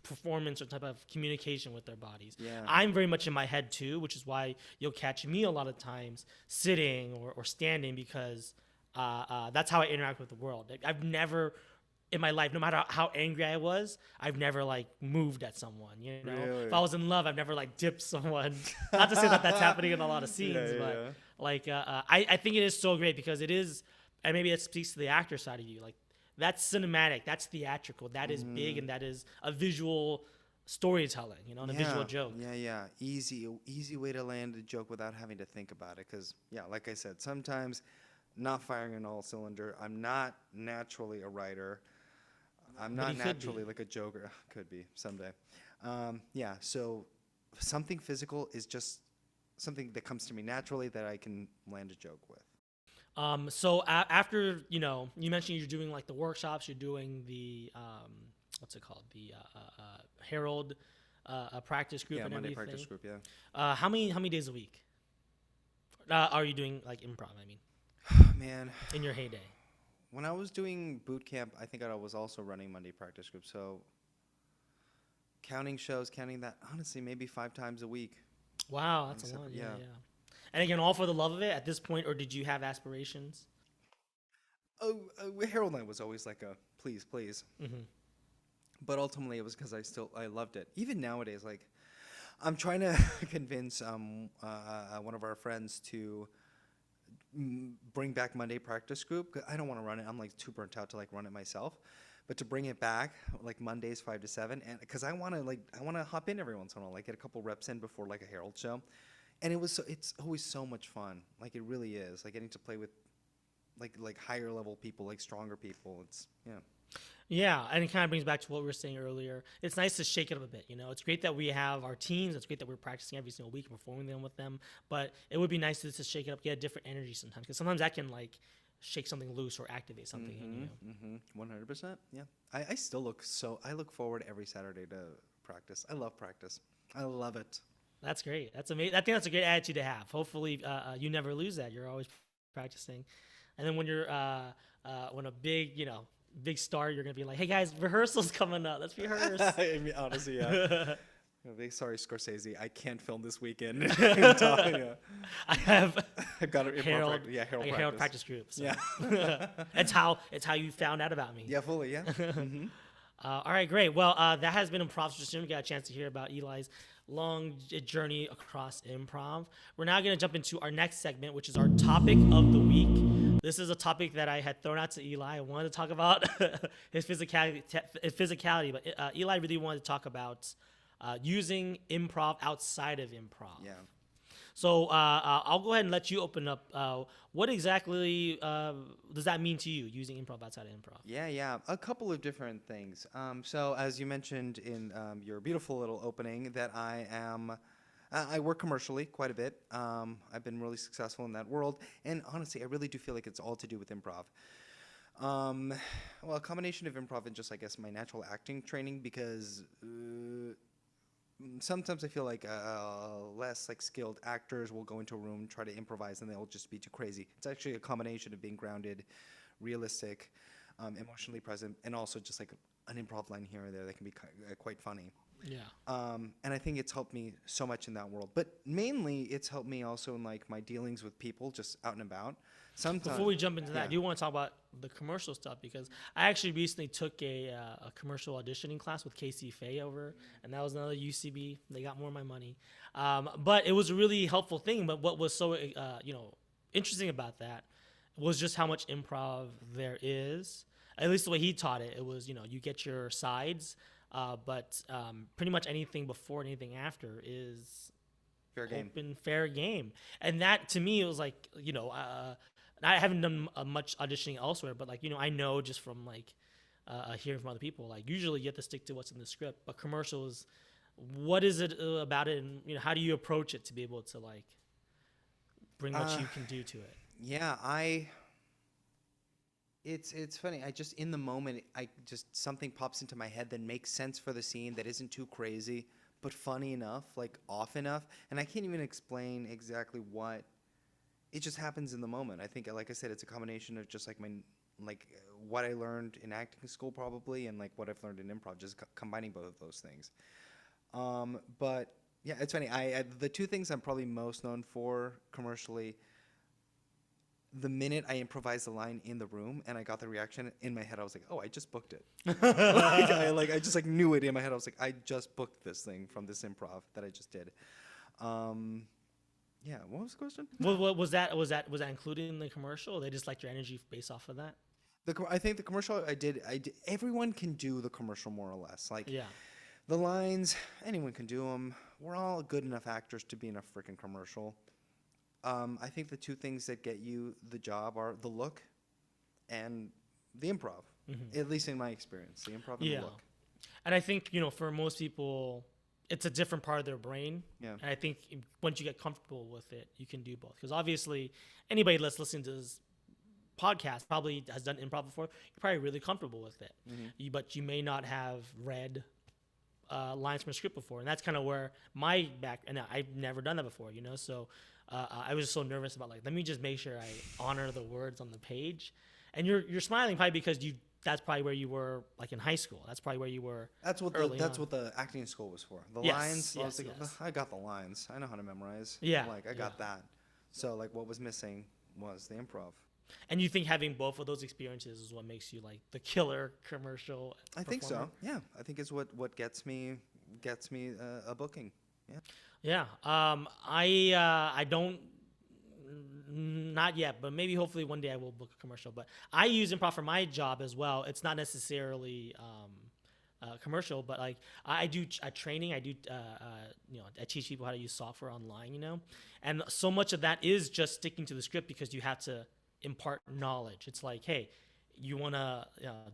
[SPEAKER 1] performance or type of communication with their bodies.
[SPEAKER 2] Yeah.
[SPEAKER 1] I'm very much in my head too, which is why you'll catch me a lot of times sitting or standing because that's how I interact with the world. Like, I've never in my life, no matter how angry I was, I've never like moved at someone. You know,
[SPEAKER 2] Really?
[SPEAKER 1] if I was in love, I've never like dipped someone. Not to say that that's happening in a lot of scenes, but like I think it is so great because it is, and maybe it speaks to the actor side of you. Like that's cinematic, that's theatrical, that is big, and that is a visual storytelling. You know, and a visual joke.
[SPEAKER 2] Yeah. Easy way to land a joke without having to think about it. Because like I said, sometimes not firing on all cylinder. I'm not naturally a writer. I'm not naturally like a joker. Could be someday. So something physical is just something that comes to me naturally that I can land a joke with.
[SPEAKER 1] So after, you mentioned you're doing like the workshops, you're doing the, what's it called? The Herald practice group and
[SPEAKER 2] Monday
[SPEAKER 1] everything.
[SPEAKER 2] practice group, yeah.
[SPEAKER 1] How many days a week are you doing like improv, I mean,
[SPEAKER 2] Man,
[SPEAKER 1] in your heyday?
[SPEAKER 2] when I was doing boot camp, I think I was also running Monday practice group. So counting that, honestly, maybe 5 times a week.
[SPEAKER 1] Wow, that's a lot. Yeah. And again, all for the love of it at this point, or did you have aspirations?
[SPEAKER 2] Harold Knight was always like a please.
[SPEAKER 1] Mm-hmm.
[SPEAKER 2] But ultimately, it was because I loved it. Even nowadays, like I'm trying to convince one of our friends to bring back Monday practice group. 'Cause I don't want to run it. I'm like too burnt out to like run it myself. But to bring it back, like Mondays 5 to 7, and because I want to hop in every once in a while, like get a couple reps in before like a Herald show, and it's always so much fun. Like it really is. Like getting to play with like higher level people, like stronger people. It's
[SPEAKER 1] Yeah, and it kind of brings back to what we were saying earlier. It's nice to shake it up a bit, It's great that we have our teams. It's great that we're practicing every single week and performing them with them. But it would be nice to shake it up, get a different energy sometimes. Because sometimes that can, like, shake something loose or activate something in you.
[SPEAKER 2] 100%. Yeah. I still I look forward every Saturday to practice. I love practice. I love it.
[SPEAKER 1] That's great. That's amazing. I think that's a great attitude to have. Hopefully, you never lose that. You're always practicing. And then when you're when a big star, you're gonna be like, hey guys, rehearsal's coming up, let's rehearse.
[SPEAKER 2] I mean, honestly, yeah. Sorry, Scorsese, I can't film this weekend. I've got it.
[SPEAKER 1] Herald practice group. So.
[SPEAKER 2] Yeah.
[SPEAKER 1] it's how you found out about me.
[SPEAKER 2] Yeah, fully. Yeah. Mm-hmm.
[SPEAKER 1] All right, great. Well, that has been Improvster Syndrome. We got a chance to hear about Eli's long journey across improv. We're now going to jump into our next segment, which is our topic of the week. This is a topic that I had thrown out to Eli. I wanted to talk about his physicality, but Eli really wanted to talk about using improv outside of improv.
[SPEAKER 2] Yeah.
[SPEAKER 1] So I'll go ahead and let you open up. What exactly does that mean to you, using improv outside of improv?
[SPEAKER 2] Yeah. A couple of different things. So as you mentioned in your beautiful little opening, that I work commercially quite a bit. I've been really successful in that world, and honestly, I really do feel like it's all to do with improv. Well, a combination of improv and just, I guess, my natural acting training, because sometimes I feel like less like skilled actors will go into a room, try to improvise, and they'll just be too crazy. It's actually a combination of being grounded, realistic, emotionally present, and also just like an improv line here or there that can be quite funny.
[SPEAKER 1] Yeah.
[SPEAKER 2] And I think it's helped me so much in that world. But mainly, it's helped me also in like my dealings with people, just out and about. Sometimes.
[SPEAKER 1] Before we jump into that,
[SPEAKER 2] yeah.
[SPEAKER 1] I do want to talk about the commercial stuff, because I actually recently took a commercial auditioning class with Casey Faye over, and that was another UCB. They got more of my money, but it was a really helpful thing. But what was so interesting about that was just how much improv there is. At least the way he taught it, it was, you get your sides, but pretty much anything before, anything after is
[SPEAKER 2] Fair game.
[SPEAKER 1] open, fair game. And that, to me, it was like, I haven't done much auditioning elsewhere, but like, I know just from like hearing from other people, like usually you have to stick to what's in the script, but commercials, what is it about it, and how do you approach it to be able to like bring what you can do to it?
[SPEAKER 2] Yeah, it's funny. I just, in the moment, something pops into my head that makes sense for the scene, that isn't too crazy, but funny enough, like off enough. And I can't even explain exactly what. It just happens in the moment. I think, like I said, it's a combination of just like what I learned in acting school probably, and like what I've learned in improv, just combining both of those things. But yeah, it's funny. The two things I'm probably most known for commercially. The minute I improvised the line in the room and I got the reaction in my head, I was like, "Oh, I just booked it." I just like knew it in my head. I was like, "I just booked this thing from this improv that I just did." Yeah. What was the question?
[SPEAKER 1] What was that included in the commercial? Or they just liked your energy based off of that?
[SPEAKER 2] I think the commercial I did. Everyone can do the commercial more or less. Like,
[SPEAKER 1] Yeah.
[SPEAKER 2] the lines, anyone can do them. We're all good enough actors to be in a freaking commercial. I think the two things that get you the job are the look and the improv. At least in my experience, the improv and the look.
[SPEAKER 1] And I think, for most people, it's a different part of their brain.
[SPEAKER 2] Yeah.
[SPEAKER 1] And I think once you get comfortable with it, you can do both. Because obviously, anybody that's listening to this podcast probably has done improv before. You're probably really comfortable with it. But you may not have read lines from a script before. And that's kind of where and I've never done that before, so I was so nervous about, like, let me just make sure I honor the words on the page. And you're smiling probably because that's probably where you were, like, in high school. That's probably where you were.
[SPEAKER 2] That's what the acting school was for. The lines. I was like,
[SPEAKER 1] yes.
[SPEAKER 2] I got the lines. I know how to memorize.
[SPEAKER 1] Yeah.
[SPEAKER 2] Like, I got that. So like, what was missing was the improv.
[SPEAKER 1] And you think having both of those experiences is what makes you like the killer commercial
[SPEAKER 2] I think so.
[SPEAKER 1] performer?
[SPEAKER 2] Yeah. I think it's what gets me a booking. Yeah.
[SPEAKER 1] Yeah. I don't, not yet, but maybe hopefully one day I will book a commercial. But I use improv for my job as well. It's not necessarily commercial, but like I do training. I do, I teach people how to use software online, and so much of that is just sticking to the script because you have to impart knowledge. It's like, hey, you want to,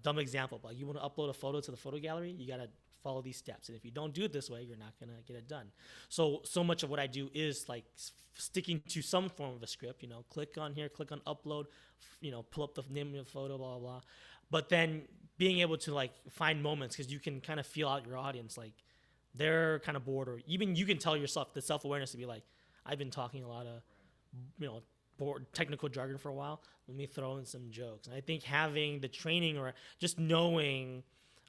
[SPEAKER 1] dumb example, but you want to upload a photo to the photo gallery, you got to follow these steps. And if you don't do it this way, you're not going to get it done. So much of what I do is like sticking to some form of a script, click on here, click on upload, pull up the name of the photo, blah, blah, blah. But then being able to like find moments, because you can kind of feel out your audience, like they're kind of bored, or even you can tell yourself the self-awareness to be like, I've been talking a lot of, board technical jargon for a while. Let me throw in some jokes. And I think having the training or just knowing,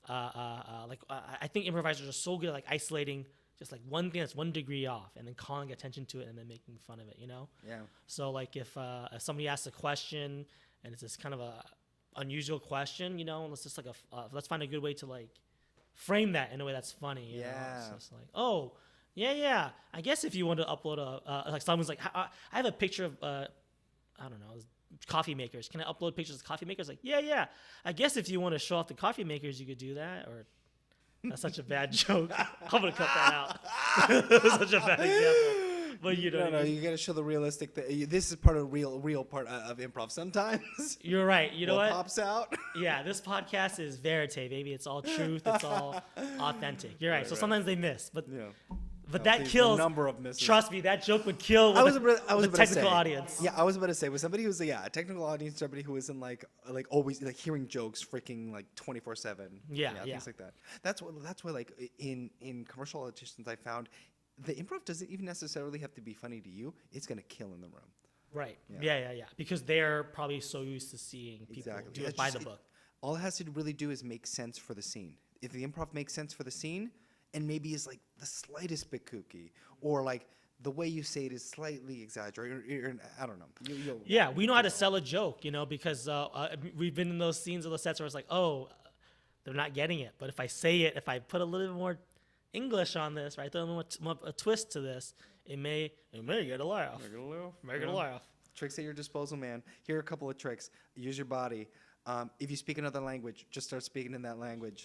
[SPEAKER 1] I think improvisers are so good at like isolating just like one thing that's 1 degree off and then calling attention to it and then making fun of it,
[SPEAKER 2] Yeah.
[SPEAKER 1] So like if somebody asks a question and it's this kind of a unusual question, let's just like let's find a good way to like frame that in a way that's funny.
[SPEAKER 2] Yeah.
[SPEAKER 1] So it's like, oh, yeah. I guess if you want to upload like someone's like, I have a picture of, I don't know, coffee makers. Can I upload pictures of coffee makers? Like, yeah. I guess if you want to show off the coffee makers, you could do that. Or that's such a bad joke. I'm gonna cut that out. That was such a bad example. But you know,
[SPEAKER 2] No,
[SPEAKER 1] what I
[SPEAKER 2] no,
[SPEAKER 1] mean?
[SPEAKER 2] you gotta show the realistic. This is part of real part of improv. Sometimes
[SPEAKER 1] You're right. You know
[SPEAKER 2] what
[SPEAKER 1] what?
[SPEAKER 2] pops out.
[SPEAKER 1] Yeah, this podcast is verite, baby. It's all truth. It's all authentic. You're right. So sometimes they miss, but
[SPEAKER 2] Yeah.
[SPEAKER 1] but
[SPEAKER 2] No,
[SPEAKER 1] that
[SPEAKER 2] please,
[SPEAKER 1] kills.
[SPEAKER 2] the number of misses.
[SPEAKER 1] Trust me, that joke would kill
[SPEAKER 2] I
[SPEAKER 1] with
[SPEAKER 2] was about
[SPEAKER 1] the
[SPEAKER 2] to
[SPEAKER 1] technical
[SPEAKER 2] say,
[SPEAKER 1] audience.
[SPEAKER 2] Yeah, I was about to say, with somebody who's a technical audience, somebody who isn't like always like hearing jokes freaking like 24/7.
[SPEAKER 1] Yeah.
[SPEAKER 2] Things like that. That's why like in commercial auditions I found the improv doesn't even necessarily have to be funny to you. It's gonna kill in the room.
[SPEAKER 1] Right.
[SPEAKER 2] Yeah.
[SPEAKER 1] Yeah. Because they're probably so used to seeing people
[SPEAKER 2] Exactly.
[SPEAKER 1] do it
[SPEAKER 2] It's
[SPEAKER 1] by
[SPEAKER 2] just-
[SPEAKER 1] the book.
[SPEAKER 2] All it has to really do is make sense for the scene. If the improv makes sense for the scene, and maybe is like the slightest bit kooky, or like the way you say it is slightly exaggerated, or I don't know. You'll
[SPEAKER 1] Yeah, we know how to sell a joke, because we've been in those scenes of the sets where it's like, oh, they're not getting it. But if I say it, if I put a little bit more English on this, right, throw a twist to this, it may get a laugh. Make it a laugh.
[SPEAKER 2] Tricks at your disposal, man. Here are a couple of tricks. Use your body. If you speak another language, just start speaking in that language.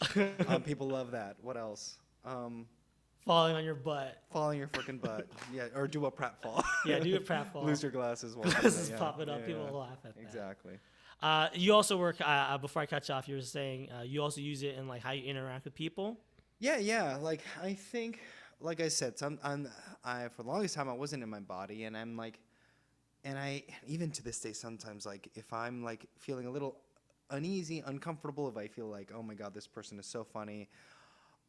[SPEAKER 2] People love that. What else?
[SPEAKER 1] Falling on your butt.
[SPEAKER 2] Falling your freaking butt. Yeah, or do a pratfall.
[SPEAKER 1] Yeah, do a pratfall.
[SPEAKER 2] Lose your glasses. While
[SPEAKER 1] Glasses
[SPEAKER 2] doing it,
[SPEAKER 1] popping up. People will laugh at that.
[SPEAKER 2] Exactly.
[SPEAKER 1] You also work, before I cut you off, you were saying you also use it in like how you interact with people.
[SPEAKER 2] Yeah. Like I think, like I said, I for the longest time I wasn't in my body, and I'm like, and I even to this day sometimes like if I'm like feeling a little uneasy, uncomfortable, if I feel like, oh my God, this person is so funny,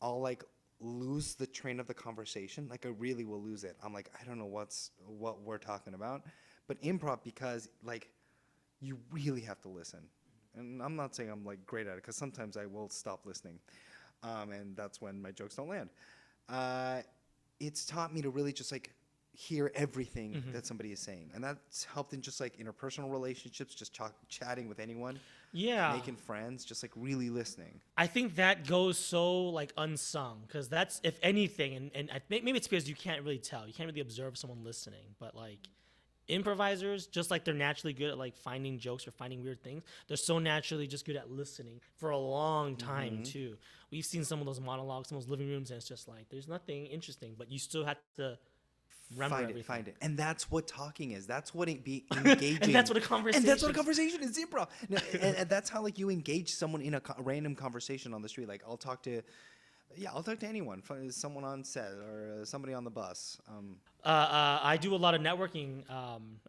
[SPEAKER 2] I'll like lose the train of the conversation. Like I really will lose it. I'm like, I don't know what we're talking about. But improv, because like you really have to listen. And I'm not saying I'm like great at it, because sometimes I will stop listening. And that's when my jokes don't land. It's taught me to really just like hear everything that somebody is saying. And that's helped in just like interpersonal relationships, just chatting with anyone.
[SPEAKER 1] Yeah.
[SPEAKER 2] Making friends, just like really listening.
[SPEAKER 1] I think that goes so like unsung, because that's, if anything, and maybe it's because you can't really tell, you can't really observe someone listening, but like improvisers, just like they're naturally good at like finding jokes or finding weird things, they're so naturally just good at listening for a long time too. We've seen some of those monologues, some of those living rooms, and it's just like there's nothing interesting, but you still have to remember everything.
[SPEAKER 2] Find it. And that's what talking is. That's what it be engaging.
[SPEAKER 1] And that's what a conversation
[SPEAKER 2] is improv. No, and that's how like you engage someone in a random conversation on the street. Like I'll talk to anyone, someone on set or somebody on the bus.
[SPEAKER 1] I do a lot of networking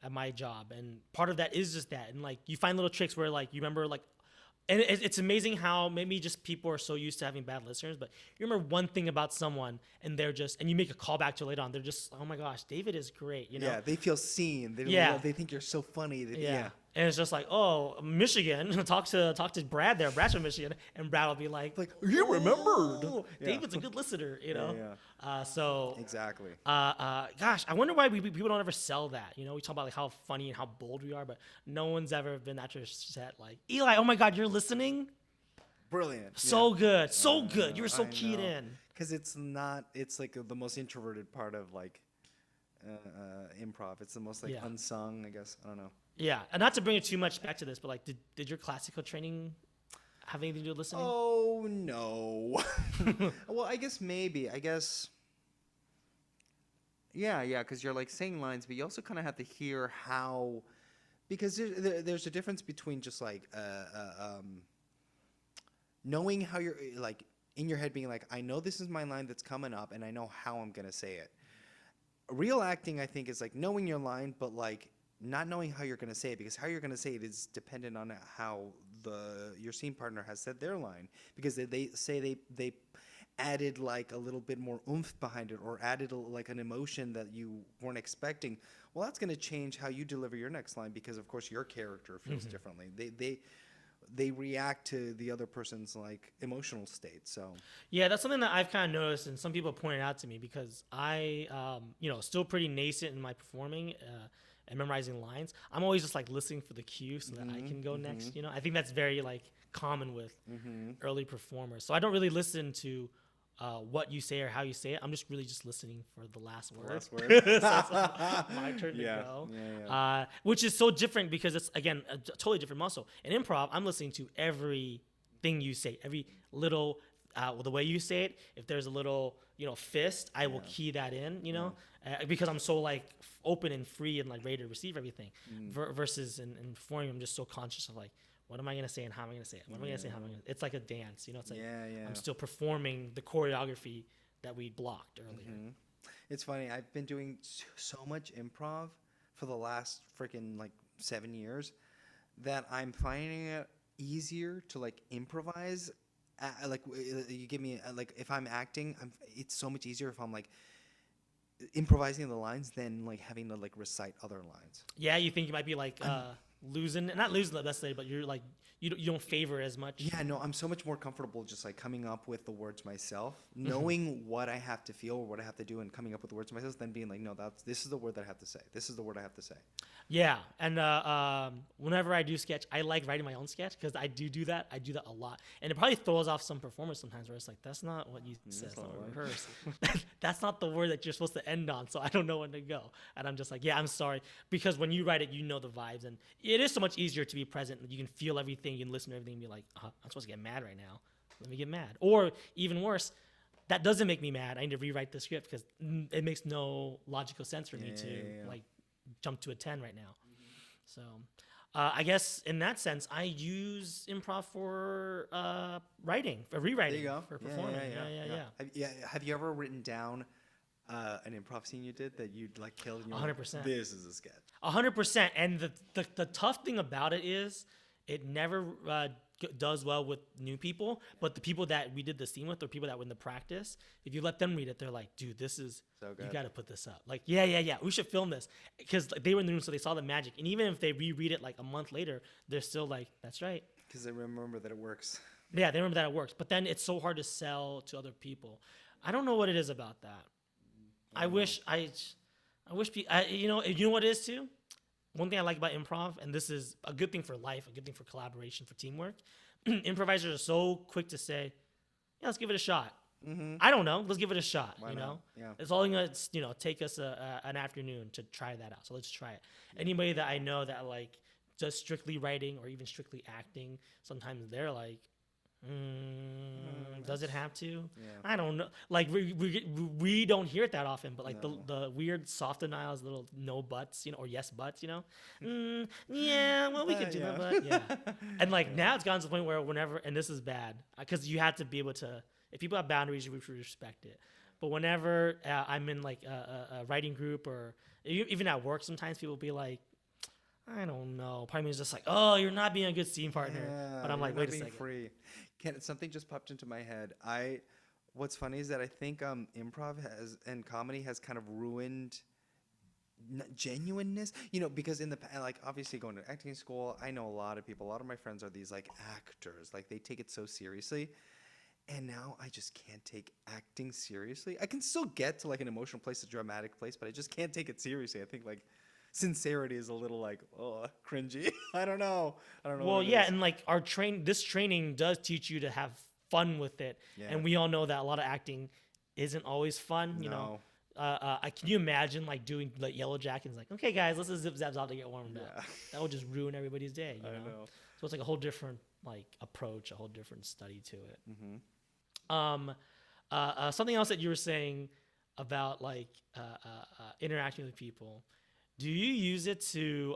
[SPEAKER 1] at my job, and part of that is just that. And like you find little tricks where like you remember like, and it's amazing how maybe just people are so used to having bad listeners, but you remember one thing about someone, and you make a callback to it later on. They're just, oh my gosh, David is great,
[SPEAKER 2] Yeah, they feel seen. They think you're so funny.
[SPEAKER 1] Yeah. And it's just like, oh, Michigan. talk to Brad there. Brad's from Michigan, and Brad will be like
[SPEAKER 2] you remembered.
[SPEAKER 1] "Oh,
[SPEAKER 2] Yeah.
[SPEAKER 1] David's a good listener,
[SPEAKER 2] Yeah.
[SPEAKER 1] So
[SPEAKER 2] Exactly.
[SPEAKER 1] gosh, I wonder why people don't ever sell that. We talk about like how funny and how bold we are, but no one's ever been at your set like, Eli, oh my God, you're listening.
[SPEAKER 2] Brilliant.
[SPEAKER 1] So
[SPEAKER 2] Yeah.
[SPEAKER 1] good, so good. You were so
[SPEAKER 2] I
[SPEAKER 1] keyed
[SPEAKER 2] know.
[SPEAKER 1] in.
[SPEAKER 2] Because it's like the most introverted part of like improv. It's the most like unsung, I guess. I don't know.
[SPEAKER 1] Yeah, and not to bring it too much back to this, but like, did your classical training have anything to do with listening?
[SPEAKER 2] Oh no. Well, I guess maybe. Yeah, because you're like saying lines, but you also kind of have to hear how, because there's a difference between just like knowing how you're like in your head being like, I know this is my line that's coming up, and I know how I'm gonna say it. Real acting, I think, is like knowing your line, but like not knowing how you're going to say it, because how you're going to say it is dependent on how your scene partner has said their line, because they say they added like a little bit more oomph behind it, or added like an emotion that you weren't expecting. Well, that's going to change how you deliver your next line, because of course your character feels differently. They react to the other person's like emotional state. So
[SPEAKER 1] yeah, that's something that I've kind of noticed, and some people pointed out to me, because I still pretty nascent in my performing and memorizing lines. I'm always just like listening for the cue so that I can go next. I think that's very like common with early performers. So I don't really listen to what you say or how you say it. I'm just really just listening for the last word.
[SPEAKER 2] Last word.
[SPEAKER 1] So it's my turn to
[SPEAKER 2] Yeah,
[SPEAKER 1] go.
[SPEAKER 2] yeah.
[SPEAKER 1] Which is so different because it's, again, a totally different muscle. In improv, I'm listening to everything you say, every little, the way you say it. If there's a little, fist, I will key that in, because I'm so like open and free and like ready to receive everything. Versus in performing, I'm just so conscious of like, what am I gonna say and how am I gonna say it? What am I gonna say? How am I gonna? It's like a dance, It's like I'm still performing the choreography that we blocked earlier.
[SPEAKER 2] It's funny. I've been doing so much improv for the last freaking like 7 years that I'm finding it easier to like improvise. You give me like if I'm acting, it's so much easier if I'm like improvising the lines than like having to like recite other lines.
[SPEAKER 1] Yeah, you think you might be like not losing the best, but you're like you don't favor as much.
[SPEAKER 2] Yeah, no, I'm so much more comfortable just like coming up with the words myself, knowing what I have to feel or what I have to do, and coming up with the words myself, than being like, no, this is the word that I have to say. This is the word I have to say.
[SPEAKER 1] Yeah, and whenever I do sketch, I like writing my own sketch because I do that. I do that a lot, and it probably throws off some performers sometimes where it's like, that's not what you said. That's not what rehearsed. That's not the word that you're supposed to end on, so I don't know when to go. And I'm just like, yeah, I'm sorry, because when you write it, you know the vibes, and it is so much easier to be present. You can feel everything, you can listen to everything, and be like, I'm supposed to get mad right now. Let me get mad. Or even worse, that doesn't make me mad. I need to rewrite the script because it makes no logical sense for me to like jump to a 10 right now. So I guess in that sense, I use improv for writing, for rewriting,
[SPEAKER 2] There you go.
[SPEAKER 1] for performing. Yeah.
[SPEAKER 2] Have you ever written down an improv scene you did that you'd like killed?
[SPEAKER 1] 100%.
[SPEAKER 2] This is a sketch.
[SPEAKER 1] 100%. And the tough thing about it is it never does well with new people, but the people that we did the scene with or people that were in the practice, if you let them read it, they're like, dude, this is
[SPEAKER 2] so good.
[SPEAKER 1] You got to put this up. Like, yeah, we should film this, because they were in the room, so they saw the magic. And even if they reread it like a month later, they're still like, that's right,
[SPEAKER 2] because they remember that it works.
[SPEAKER 1] Yeah, they remember that it works. But then it's so hard to sell to other people. I don't know what it is about that. I wish you know what it is too. One thing I like about improv, and this is a good thing for life, a good thing for collaboration, for teamwork, improvisers are so quick to say, yeah, let's give it a shot. I don't know. Let's give it a shot.
[SPEAKER 2] Why not? Yeah.
[SPEAKER 1] It's only going to take us an afternoon to try that out. So let's try it. Anybody that I know that like does strictly writing or even strictly acting, sometimes they're like, does it have to?
[SPEAKER 2] Yeah.
[SPEAKER 1] I don't know. Like we don't hear it that often, but like the weird soft denials, little no buts, or yes buts, yeah, well we could do that, but yeah. And like now it's gotten to the point where whenever, and this is bad because you have to be able to, if people have boundaries, you respect it. But whenever I'm in like a writing group or even at work, sometimes people be like, I don't know. Part of me is just like, oh, you're not being a good scene partner.
[SPEAKER 2] Yeah,
[SPEAKER 1] but I'm like, wait a second.
[SPEAKER 2] Free. Something just popped into my head. What's funny is that I think improv and comedy has kind of ruined genuineness. Because in the like obviously going to acting school, I know a lot of people. A lot of my friends are these like actors. Like they take it so seriously. And now I just can't take acting seriously. I can still get to like an emotional place, a dramatic place, but I just can't take it seriously. I think like sincerity is a little like cringy. I don't know.
[SPEAKER 1] Well, yeah, and like this training does teach you to have fun with it, and we all know that a lot of acting isn't always fun.
[SPEAKER 2] No.
[SPEAKER 1] Can you imagine like doing like Yellow Jackets? Like, okay, guys, let's just zip zaps out to get warmed up. That would just ruin everybody's day. I know. So it's like a whole different like approach, a whole different study to it. Something else that you were saying about like interacting with people. Do you use it to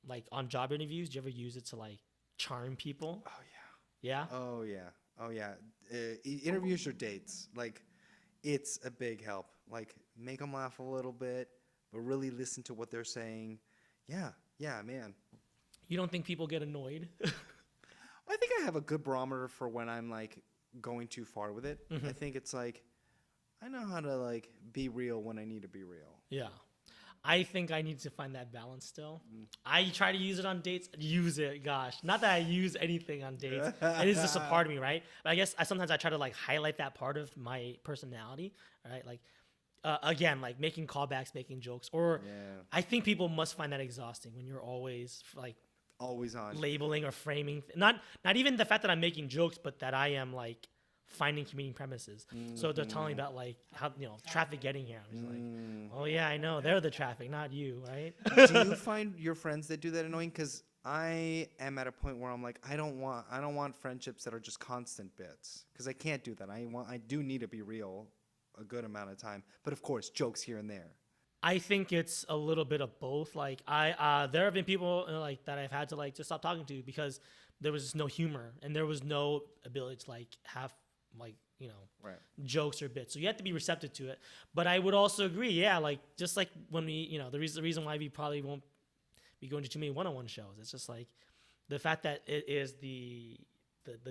[SPEAKER 1] like on job interviews? Do you ever use it to like charm people?
[SPEAKER 2] Oh yeah.
[SPEAKER 1] Yeah.
[SPEAKER 2] Oh yeah. Interviews or dates, like it's a big help. Like make them laugh a little bit, but really listen to what they're saying. Yeah, man.
[SPEAKER 1] You don't think people get annoyed?
[SPEAKER 2] I think I have a good barometer for when I'm like going too far with it. I think it's like I know how to like be real when I need to be real.
[SPEAKER 1] Yeah. I think I need to find that balance still. I try to use it on dates. Use it, gosh. Not that I use anything on dates. It is just a part of me, right? But I guess sometimes I try to like highlight that part of my personality, right? Like, again, like making callbacks, making jokes. Or I think people must find that exhausting when you're always like
[SPEAKER 2] always on
[SPEAKER 1] labeling or framing. Not even the fact that I'm making jokes, but that I am like finding comedian premises. So they're telling me about like how traffic getting here. I'm just like, oh yeah, I know they're the traffic, not you, right?
[SPEAKER 2] Do you find your friends that do that annoying? Because I am at a point where I'm like, I don't want friendships that are just constant bits, because I can't do that. I do need to be real a good amount of time, but of course jokes here and there.
[SPEAKER 1] I think it's a little bit of both. Like there have been people like that I've had to like just stop talking to because there was just no humor and there was no ability to like have like
[SPEAKER 2] Right.
[SPEAKER 1] jokes or bits. So you have to be receptive to it. But I would also agree, yeah, like just like when we the reason why we probably won't be going to too many one-on-one shows. It's just like the fact that it is the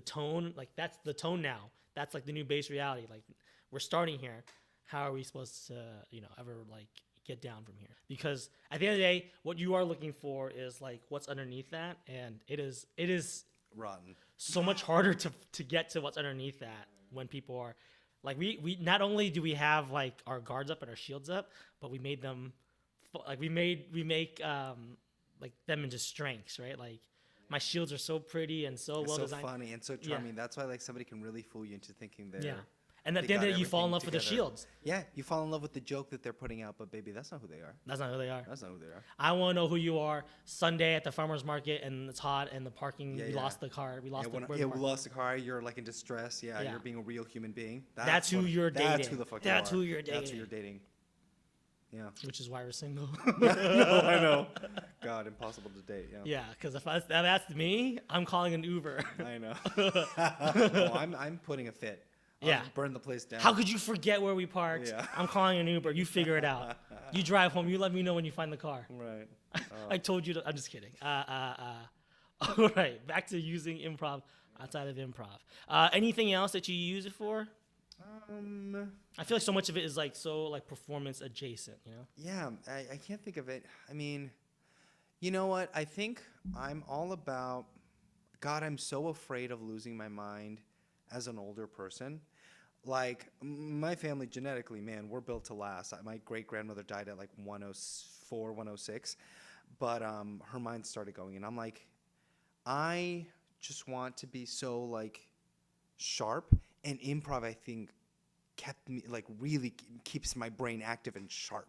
[SPEAKER 1] tone, like that's the tone now. That's like the new base reality. Like we're starting here. How are we supposed to ever like get down from here? Because at the end of the day, what you are looking for is like what's underneath that, and it is
[SPEAKER 2] Rotten.
[SPEAKER 1] so much harder to get to what's underneath that when people are like we not only do we have like our guards up and our shields up, but we made them like we make like them into strengths, right? Like my shields are so pretty and so well
[SPEAKER 2] So
[SPEAKER 1] designed.
[SPEAKER 2] funny and so charming. That's why like somebody can really fool you into thinking they're
[SPEAKER 1] Yeah. And at
[SPEAKER 2] they
[SPEAKER 1] the end of
[SPEAKER 2] got
[SPEAKER 1] the day, you fall in love
[SPEAKER 2] everything
[SPEAKER 1] with the
[SPEAKER 2] together.
[SPEAKER 1] shields.
[SPEAKER 2] Yeah, you fall in love with the joke that they're putting out, but baby, that's not who they are.
[SPEAKER 1] That's not who they are.
[SPEAKER 2] That's not who they are.
[SPEAKER 1] I want to know who you are Sunday at the farmer's market and it's hot and the parking,
[SPEAKER 2] Yeah,
[SPEAKER 1] we
[SPEAKER 2] yeah.
[SPEAKER 1] lost the car. We lost
[SPEAKER 2] We lost the car. You're like in distress. Yeah,
[SPEAKER 1] Yeah.
[SPEAKER 2] you're being a real human being.
[SPEAKER 1] That's who you're
[SPEAKER 2] That's
[SPEAKER 1] dating.
[SPEAKER 2] who the fuck
[SPEAKER 1] That's
[SPEAKER 2] you are.
[SPEAKER 1] who you're
[SPEAKER 2] That's who
[SPEAKER 1] dating.
[SPEAKER 2] you're dating. Yeah.
[SPEAKER 1] Which is why we're single.
[SPEAKER 2] No, I know. God, impossible to date. Yeah.
[SPEAKER 1] Yeah, because if that's me, I'm calling an Uber.
[SPEAKER 2] I know. Oh, I'm putting a fit. I'll
[SPEAKER 1] Yeah.
[SPEAKER 2] burn the place down.
[SPEAKER 1] How could you forget where we parked?
[SPEAKER 2] Yeah.
[SPEAKER 1] I'm calling an Uber. You figure it out. You drive home. You let me know when you find the car.
[SPEAKER 2] Right.
[SPEAKER 1] I told you to. I'm just kidding. All right. Back to using improv outside of improv. Anything else that you use it for? I feel like so much of it is like so like performance adjacent.
[SPEAKER 2] Yeah, I can't think of it. I mean, you know what? I think I'm all about. God, I'm so afraid of losing my mind as an older person. Like my family genetically, man, we're built to last. My great grandmother died at like 104, 106, but her mind started going, and I'm like, I just want to be so like sharp, and improv I think kept me like really keeps my brain active and sharp,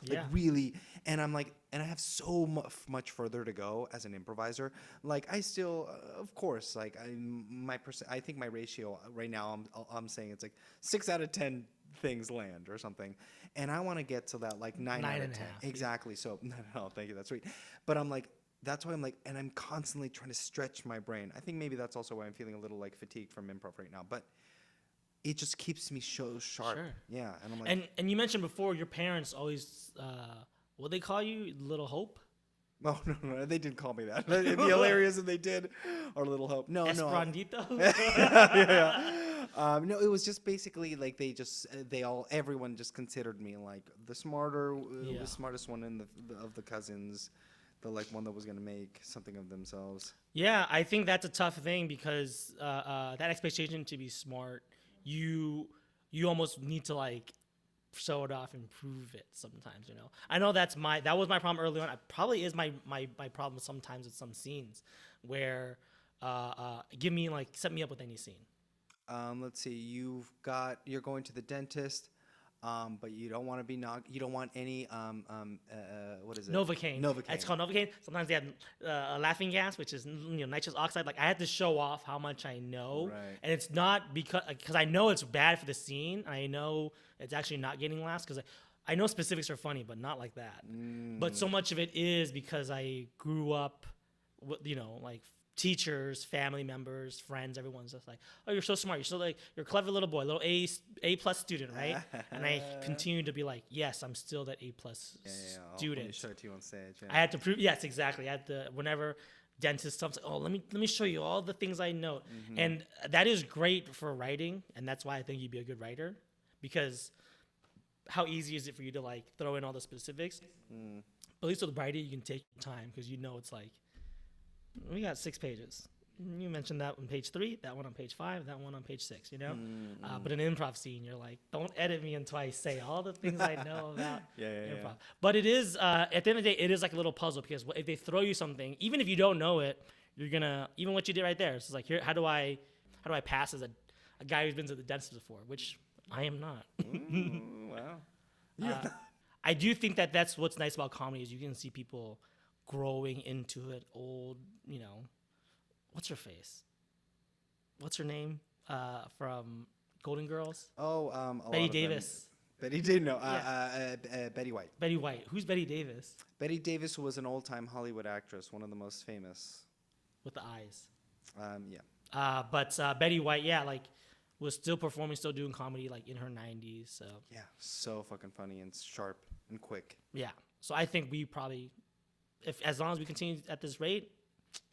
[SPEAKER 2] like
[SPEAKER 1] Yeah.
[SPEAKER 2] really. And I'm like, and I have so much further to go as an improviser. Like I still, of course, like I think my ratio right now, I'm saying it's like 6 out of 10 things land or something, and I want to get to that like 9 out of 10. Exactly. So no, thank you, that's sweet. But I'm like, that's why I'm like, and I'm constantly trying to stretch my brain. I think maybe that's also why I'm feeling a little like fatigued from improv right now, but it just keeps me so sharp.
[SPEAKER 1] Sure.
[SPEAKER 2] Yeah, and I'm like,
[SPEAKER 1] And you mentioned before your parents always what they call you, Little Hope.
[SPEAKER 2] oh no, they didn't call me that. It'd be hilarious if they did. Or Little Hope. No.
[SPEAKER 1] Esperandito.
[SPEAKER 2] No, it was just basically like everyone just considered me like the
[SPEAKER 1] Yeah.
[SPEAKER 2] smartest one of the cousins, the like one that was gonna make something of themselves.
[SPEAKER 1] Yeah, I think that's a tough thing because that expectation to be smart, you almost need to like show it off and prove it sometimes. I know that was my problem early on. It probably is my problem sometimes with some scenes where set me up with any scene.
[SPEAKER 2] Let's see. You're going to the dentist. But you don't want to be you don't want any what is it?
[SPEAKER 1] Novocaine.
[SPEAKER 2] Novocaine.
[SPEAKER 1] It's called Novocaine. Sometimes they have laughing gas, which is nitrous oxide. Like I had to show off how much I know,
[SPEAKER 2] Right.
[SPEAKER 1] and it's not because I know it's bad for the scene. And I know it's actually not getting laughs because I know specifics are funny, but not like that. But so much of it is because I grew up with like teachers, family members, friends, everyone's just like, oh, you're so smart. You're so like, you're a clever little boy, little A plus student, right? And I continue to be like, yes, I'm still that A plus student.
[SPEAKER 2] I'll show it to you on stage. Yeah.
[SPEAKER 1] I had to prove, yes, exactly. I had to, whenever dentist stuff, like, oh, let me show you all the things I know. And that is great for writing. And that's why I think you'd be a good writer, because how easy is it for you to like throw in all the specifics? But at least with writing, you can take your time because it's like, we got 6 pages. You mentioned that on page 3, that one on page 5, that one on page 6, But in an improv scene, you're like, don't edit me until I say all the things I know about improv.
[SPEAKER 2] Yeah.
[SPEAKER 1] But it is, at the end of the day, it is like a little puzzle because if they throw you something, even if you don't know it, you're going to, even what you did right there, it's like, here, how do I pass as a guy who's been to the dentist before, which I am not.
[SPEAKER 2] Ooh, wow.
[SPEAKER 1] I do think that that's what's nice about comedy is you can see people growing into it. Old, what's her face? What's her name? From Golden Girls?
[SPEAKER 2] Oh,
[SPEAKER 1] Betty Davis.
[SPEAKER 2] Betty did no. Betty White.
[SPEAKER 1] Betty White. Who's Betty Davis?
[SPEAKER 2] Betty Davis was an old-time Hollywood actress, one of the most famous.
[SPEAKER 1] With the eyes.
[SPEAKER 2] Yeah.
[SPEAKER 1] But Betty White, was still performing, still doing comedy, in her 90s. So
[SPEAKER 2] Yeah, so fucking funny and sharp and quick.
[SPEAKER 1] yeah. So I think we probably, as long as we continue at this rate,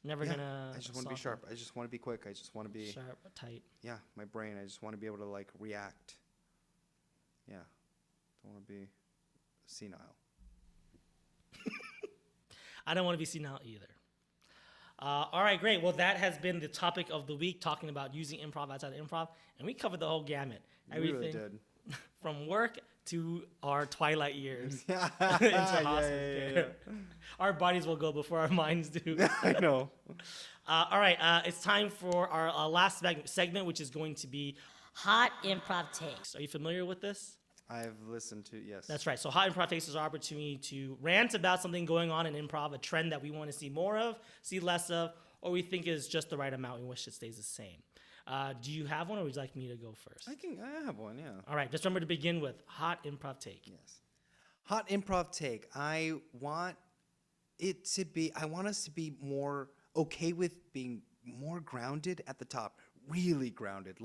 [SPEAKER 1] never gonna.
[SPEAKER 2] I just want to be sharp. I just want to be quick. I just want to be
[SPEAKER 1] sharp, tight.
[SPEAKER 2] Yeah, my brain. I just want to be able to react. Yeah, don't want to be senile.
[SPEAKER 1] I don't want to be senile either. All right, great. Well, that has been the topic of the week, talking about using improv outside of improv, and we covered the whole gamut. Everything
[SPEAKER 2] We really did.
[SPEAKER 1] from work to our twilight years into
[SPEAKER 2] Yeah,
[SPEAKER 1] hospice care. Our bodies will go before our minds do.
[SPEAKER 2] I know.
[SPEAKER 1] All right, it's time for our last segment, which is going to be
[SPEAKER 4] Hot Improv Takes.
[SPEAKER 1] Are you familiar with this?
[SPEAKER 2] I've listened to, yes.
[SPEAKER 1] That's right. So Hot Improv Takes is our opportunity to rant about something going on in improv, a trend that we want to see more of, see less of, or we think is just the right amount and wish it stays the same. Do you have one, or would you like me to go first?
[SPEAKER 2] I have one, yeah.
[SPEAKER 1] All right, just remember to begin with Hot Improv Take.
[SPEAKER 2] Yes. Hot improv take. I want us to be more okay with being more grounded at the top, really grounded,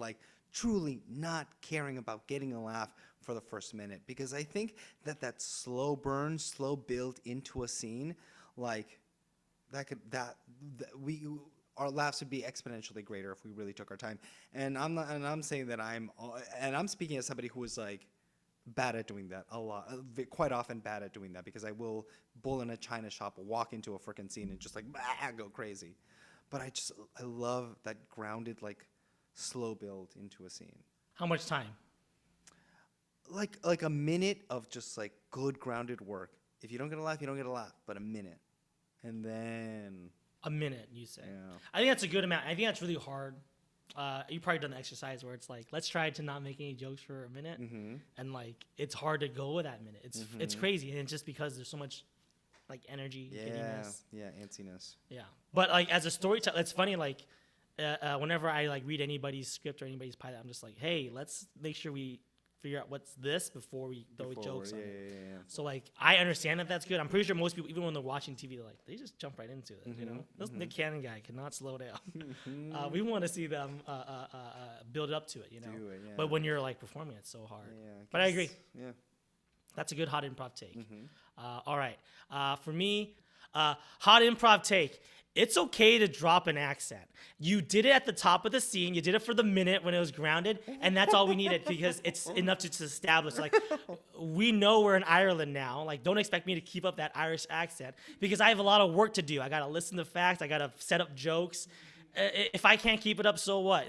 [SPEAKER 2] truly not caring about getting a laugh for the first minute, because I think that slow burn, slow build into a scene, our laughs would be exponentially greater if we really took our time. And I'm saying that I'm speaking as somebody who is bad at doing that a lot, quite often bad at doing that, because I will bull in a china shop, walk into a freaking scene and just go crazy. But I love that grounded, slow build into a scene.
[SPEAKER 1] How much time?
[SPEAKER 2] Like a minute of just good grounded work. If you don't get a laugh, you don't get a laugh, but a minute. And then
[SPEAKER 1] A minute, you say.
[SPEAKER 2] Yeah.
[SPEAKER 1] I think that's a good amount. I think that's really hard. You've probably done the exercise where it's let's try to not make any jokes for a minute.
[SPEAKER 2] Mm-hmm.
[SPEAKER 1] And it's hard to go with that minute. It's crazy. And it's just because there's so much energy, giddiness.
[SPEAKER 2] Yeah, antsiness.
[SPEAKER 1] Yeah. But as a storyteller, it's funny, whenever I read anybody's script or anybody's pilot, I'm just hey, let's make sure we figure out what's this before we throw jokes on it.
[SPEAKER 2] Yeah.
[SPEAKER 1] So I understand that that's good. I'm pretty sure most people, even when they're watching TV, they just jump right into it. This Nick Cannon guy cannot slow down. We want to see them build up to it.
[SPEAKER 2] Do it, yeah.
[SPEAKER 1] But when you're performing, it's so hard.
[SPEAKER 2] Yeah,
[SPEAKER 1] But I agree.
[SPEAKER 2] Yeah.
[SPEAKER 1] That's a good hot improv take. All right. For me, hot improv take. It's okay to drop an accent. You did it at the top of the scene. You did it for the minute when it was grounded, and that's all we needed because it's enough to establish. We know we're in Ireland now. Don't expect me to keep up that Irish accent because I have a lot of work to do. I gotta listen to facts. I gotta set up jokes. If I can't keep it up, so what?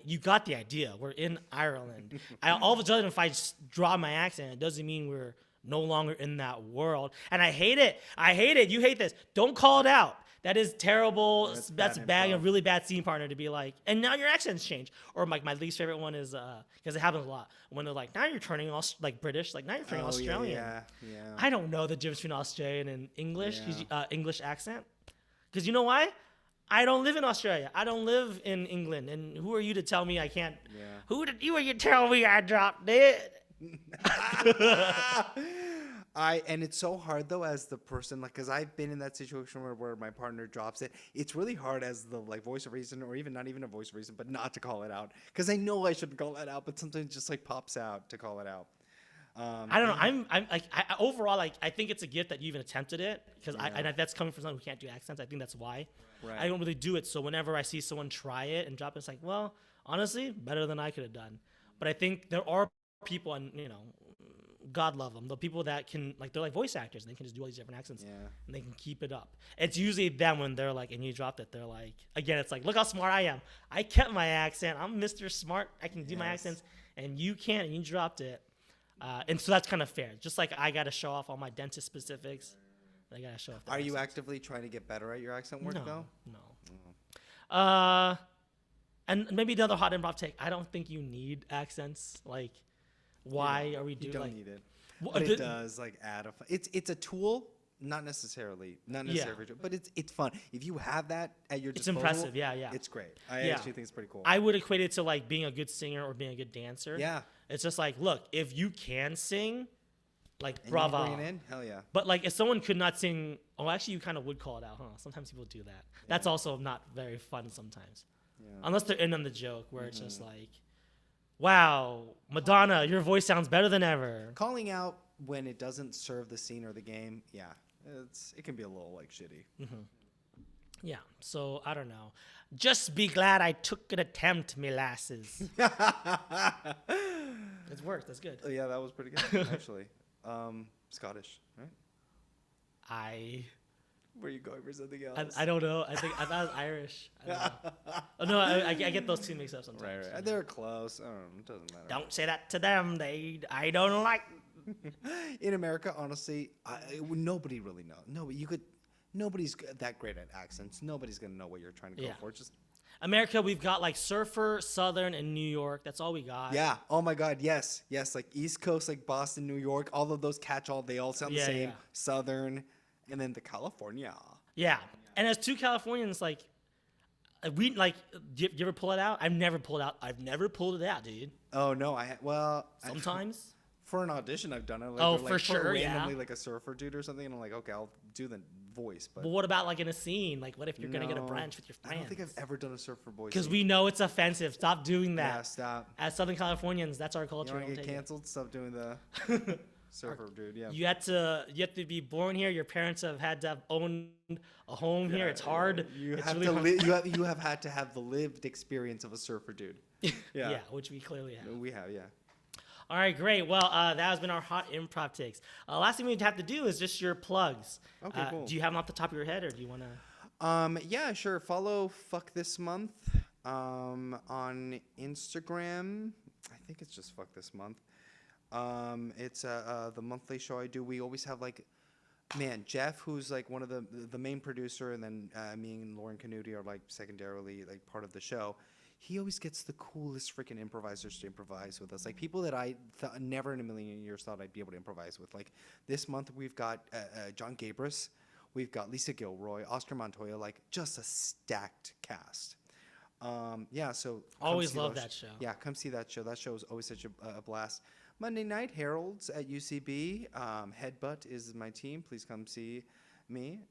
[SPEAKER 1] You got the idea. We're in Ireland. All of a sudden, if I just drop my accent, it doesn't mean we're no longer in that world. And I hate it. You hate this. Don't call it out. That is terrible. That's bad. A really bad scene partner to be and now your accents change. Or my least favorite one is because it happens a lot when they're now you're turning British. Now you're turning Australian.
[SPEAKER 2] Yeah.
[SPEAKER 1] I don't know the difference between Australian and English. English accent. Because you know why? I don't live in Australia. I don't live in England. And who are you to tell me I can't? Yeah. Who did you tell me I dropped it?
[SPEAKER 2] And it's so hard though as the person, because I've been in that situation where my partner drops it. It's really hard as the voice of reason, or even not even a voice of reason, but not to call it out, because I know I shouldn't call that out, but sometimes it just pops out to call it out.
[SPEAKER 1] I don't know. I'm overall I think it's a gift that you even attempted it, because that's coming from someone who can't do accents. I think that's why.
[SPEAKER 2] Right.
[SPEAKER 1] I don't really do it. So whenever I see someone try it and drop it, it's well, honestly, better than I could have done. But I think there are people, and God love them, the people that can they're voice actors and they can just do all these different accents and they can keep it up. It's usually them when they're and you dropped it, they're again, it's look how smart I am. I kept my accent. I'm Mr. Smart. I can do my accents, and you can't, and you dropped it. And so that's kind of fair. Just I got to show off all my dentist specifics. I got to show off.
[SPEAKER 2] Are you actively trying to get better at your accent work though?
[SPEAKER 1] No. I And maybe the other hot improv take. I don't think you need accents. Like, why are we
[SPEAKER 2] You
[SPEAKER 1] doing
[SPEAKER 2] don't
[SPEAKER 1] like?
[SPEAKER 2] need it,
[SPEAKER 1] Wh-
[SPEAKER 2] but
[SPEAKER 1] the-
[SPEAKER 2] it does like add a. It's a tool, not necessarily, but it's fun. If you have that at your
[SPEAKER 1] It's
[SPEAKER 2] disposal,
[SPEAKER 1] impressive. Yeah, yeah.
[SPEAKER 2] it's great. I
[SPEAKER 1] Yeah.
[SPEAKER 2] actually think it's pretty cool.
[SPEAKER 1] I would equate it to like being a good singer or being a good dancer.
[SPEAKER 2] Yeah.
[SPEAKER 1] It's just like, look, if you can sing, like,
[SPEAKER 2] And you
[SPEAKER 1] bravo.
[SPEAKER 2] bring it in, hell yeah.
[SPEAKER 1] But like, if someone could not sing, actually, you kind of would call it out, huh? Sometimes people do that. That's also not very fun sometimes, unless they're in on the joke, where it's just like, wow, Madonna, your voice sounds better than ever.
[SPEAKER 2] Calling out when it doesn't serve the scene or the game, it can be a little like shitty.
[SPEAKER 1] Yeah. So I don't know. Just be glad I took an attempt, me lasses. It's worked. That's good.
[SPEAKER 2] Yeah, that was pretty good actually. Scottish, right? Were you going for something else?
[SPEAKER 1] I don't know. I thought it was Irish. I don't know. Oh, no, I get those two mixed up sometimes.
[SPEAKER 2] Right. They're close. I don't know. It doesn't matter.
[SPEAKER 1] Don't say that to them. I don't like.
[SPEAKER 2] In America, honestly, nobody really knows. Nobody's that great at accents. Nobody's gonna know what you're trying to go for. Just
[SPEAKER 1] America, we've got like Surfer, Southern, and New York. That's all we got.
[SPEAKER 2] yeah. Oh my God. Yes. Like East Coast, like Boston, New York. All of those catch-all. They all sound the same.
[SPEAKER 1] Yeah.
[SPEAKER 2] Southern, and then the California.
[SPEAKER 1] Yeah. And as two Californians, like, we like. Do you ever pull it out? I've never pulled it out, dude.
[SPEAKER 2] Oh no.
[SPEAKER 1] Sometimes.
[SPEAKER 2] For an audition, I've done it. Like,
[SPEAKER 1] Oh,
[SPEAKER 2] they're,
[SPEAKER 1] for
[SPEAKER 2] like,
[SPEAKER 1] sure, yeah.
[SPEAKER 2] Randomly, like a surfer dude or something, and I'm like, okay, I'll do the voice. But
[SPEAKER 1] what about like in a scene? Like, what if you're gonna get a
[SPEAKER 2] no,
[SPEAKER 1] brunch with your friends?
[SPEAKER 2] I don't think I've ever done a surfer voice.
[SPEAKER 1] Because we know it's offensive. Stop doing that.
[SPEAKER 2] Yeah, stop.
[SPEAKER 1] As Southern Californians, that's our
[SPEAKER 2] You
[SPEAKER 1] culture.
[SPEAKER 2] want to
[SPEAKER 1] Don't
[SPEAKER 2] get
[SPEAKER 1] take it.
[SPEAKER 2] canceled? Stop doing the surfer dude. Yeah.
[SPEAKER 1] You have to be born here. Your parents have had to have owned a home here. It's hard.
[SPEAKER 2] You
[SPEAKER 1] It's
[SPEAKER 2] have
[SPEAKER 1] really
[SPEAKER 2] to
[SPEAKER 1] hard.
[SPEAKER 2] you have had to have the lived experience of a surfer dude.
[SPEAKER 1] Yeah, which we clearly have.
[SPEAKER 2] We have. Yeah.
[SPEAKER 1] All right, great. Well, that has been our hot improv takes. Last thing we'd have to do is just your plugs.
[SPEAKER 2] Okay, cool.
[SPEAKER 1] Do you have them off the top of your head, or do you want to?
[SPEAKER 2] Yeah, sure. Follow Fuck This Month on Instagram. I think it's just Fuck This Month. It's the monthly show I do. We always have like, man, Jeff, who's like one of the main producer, and then me and Lauren Canuti are like secondarily like part of the show. He always gets the coolest freaking improvisers to improvise with us. Like people that I never in a million years thought I'd be able to improvise with. Like this month we've got John Gabris, we've got Lisa Gilroy, Oscar Montoya, like just a stacked cast. Yeah, so come
[SPEAKER 1] Always
[SPEAKER 2] see
[SPEAKER 1] love
[SPEAKER 2] those-
[SPEAKER 1] that show.
[SPEAKER 2] Yeah, come see that show. That show is always such a blast. Monday night, Harold's at UCB. Headbutt is my team. Please come see me.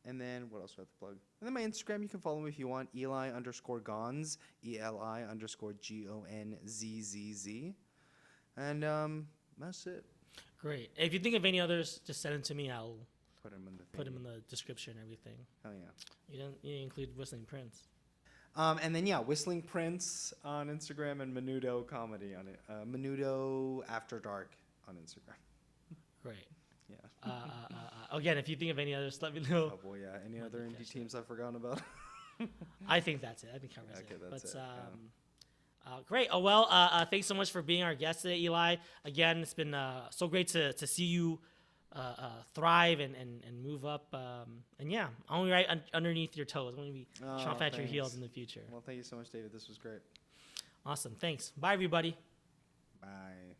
[SPEAKER 2] And then what else do I have to plug? And then my Instagram, you can follow me if you want. Eli_Gonz, ELI_GONZZZ. And that's it.
[SPEAKER 1] Great. If you think of any others, just send them to me. I'll
[SPEAKER 2] Put them in the
[SPEAKER 1] put them in the description and everything.
[SPEAKER 2] Oh yeah.
[SPEAKER 1] You didn't include Whistling Prince.
[SPEAKER 2] And then Whistling Prince on Instagram and Menudo Comedy on it. Menudo After Dark on Instagram.
[SPEAKER 1] Great.
[SPEAKER 2] Yeah.
[SPEAKER 1] Again, if you think of any others, let me know.
[SPEAKER 2] Oh boy, yeah. Any other indie teams I've forgotten about?
[SPEAKER 1] I think that's it. I think covers
[SPEAKER 2] Okay,
[SPEAKER 1] it.
[SPEAKER 2] that's
[SPEAKER 1] But,
[SPEAKER 2] it,
[SPEAKER 1] great. Oh well. Thanks so much for being our guest today, Eli. Again, it's been so great to see you thrive and move up. And yeah, only right underneath your toes. I want to be chomping at your heels in the future.
[SPEAKER 2] Well, thank you so much, David. This was great.
[SPEAKER 1] Awesome. Thanks. Bye, everybody.
[SPEAKER 2] Bye.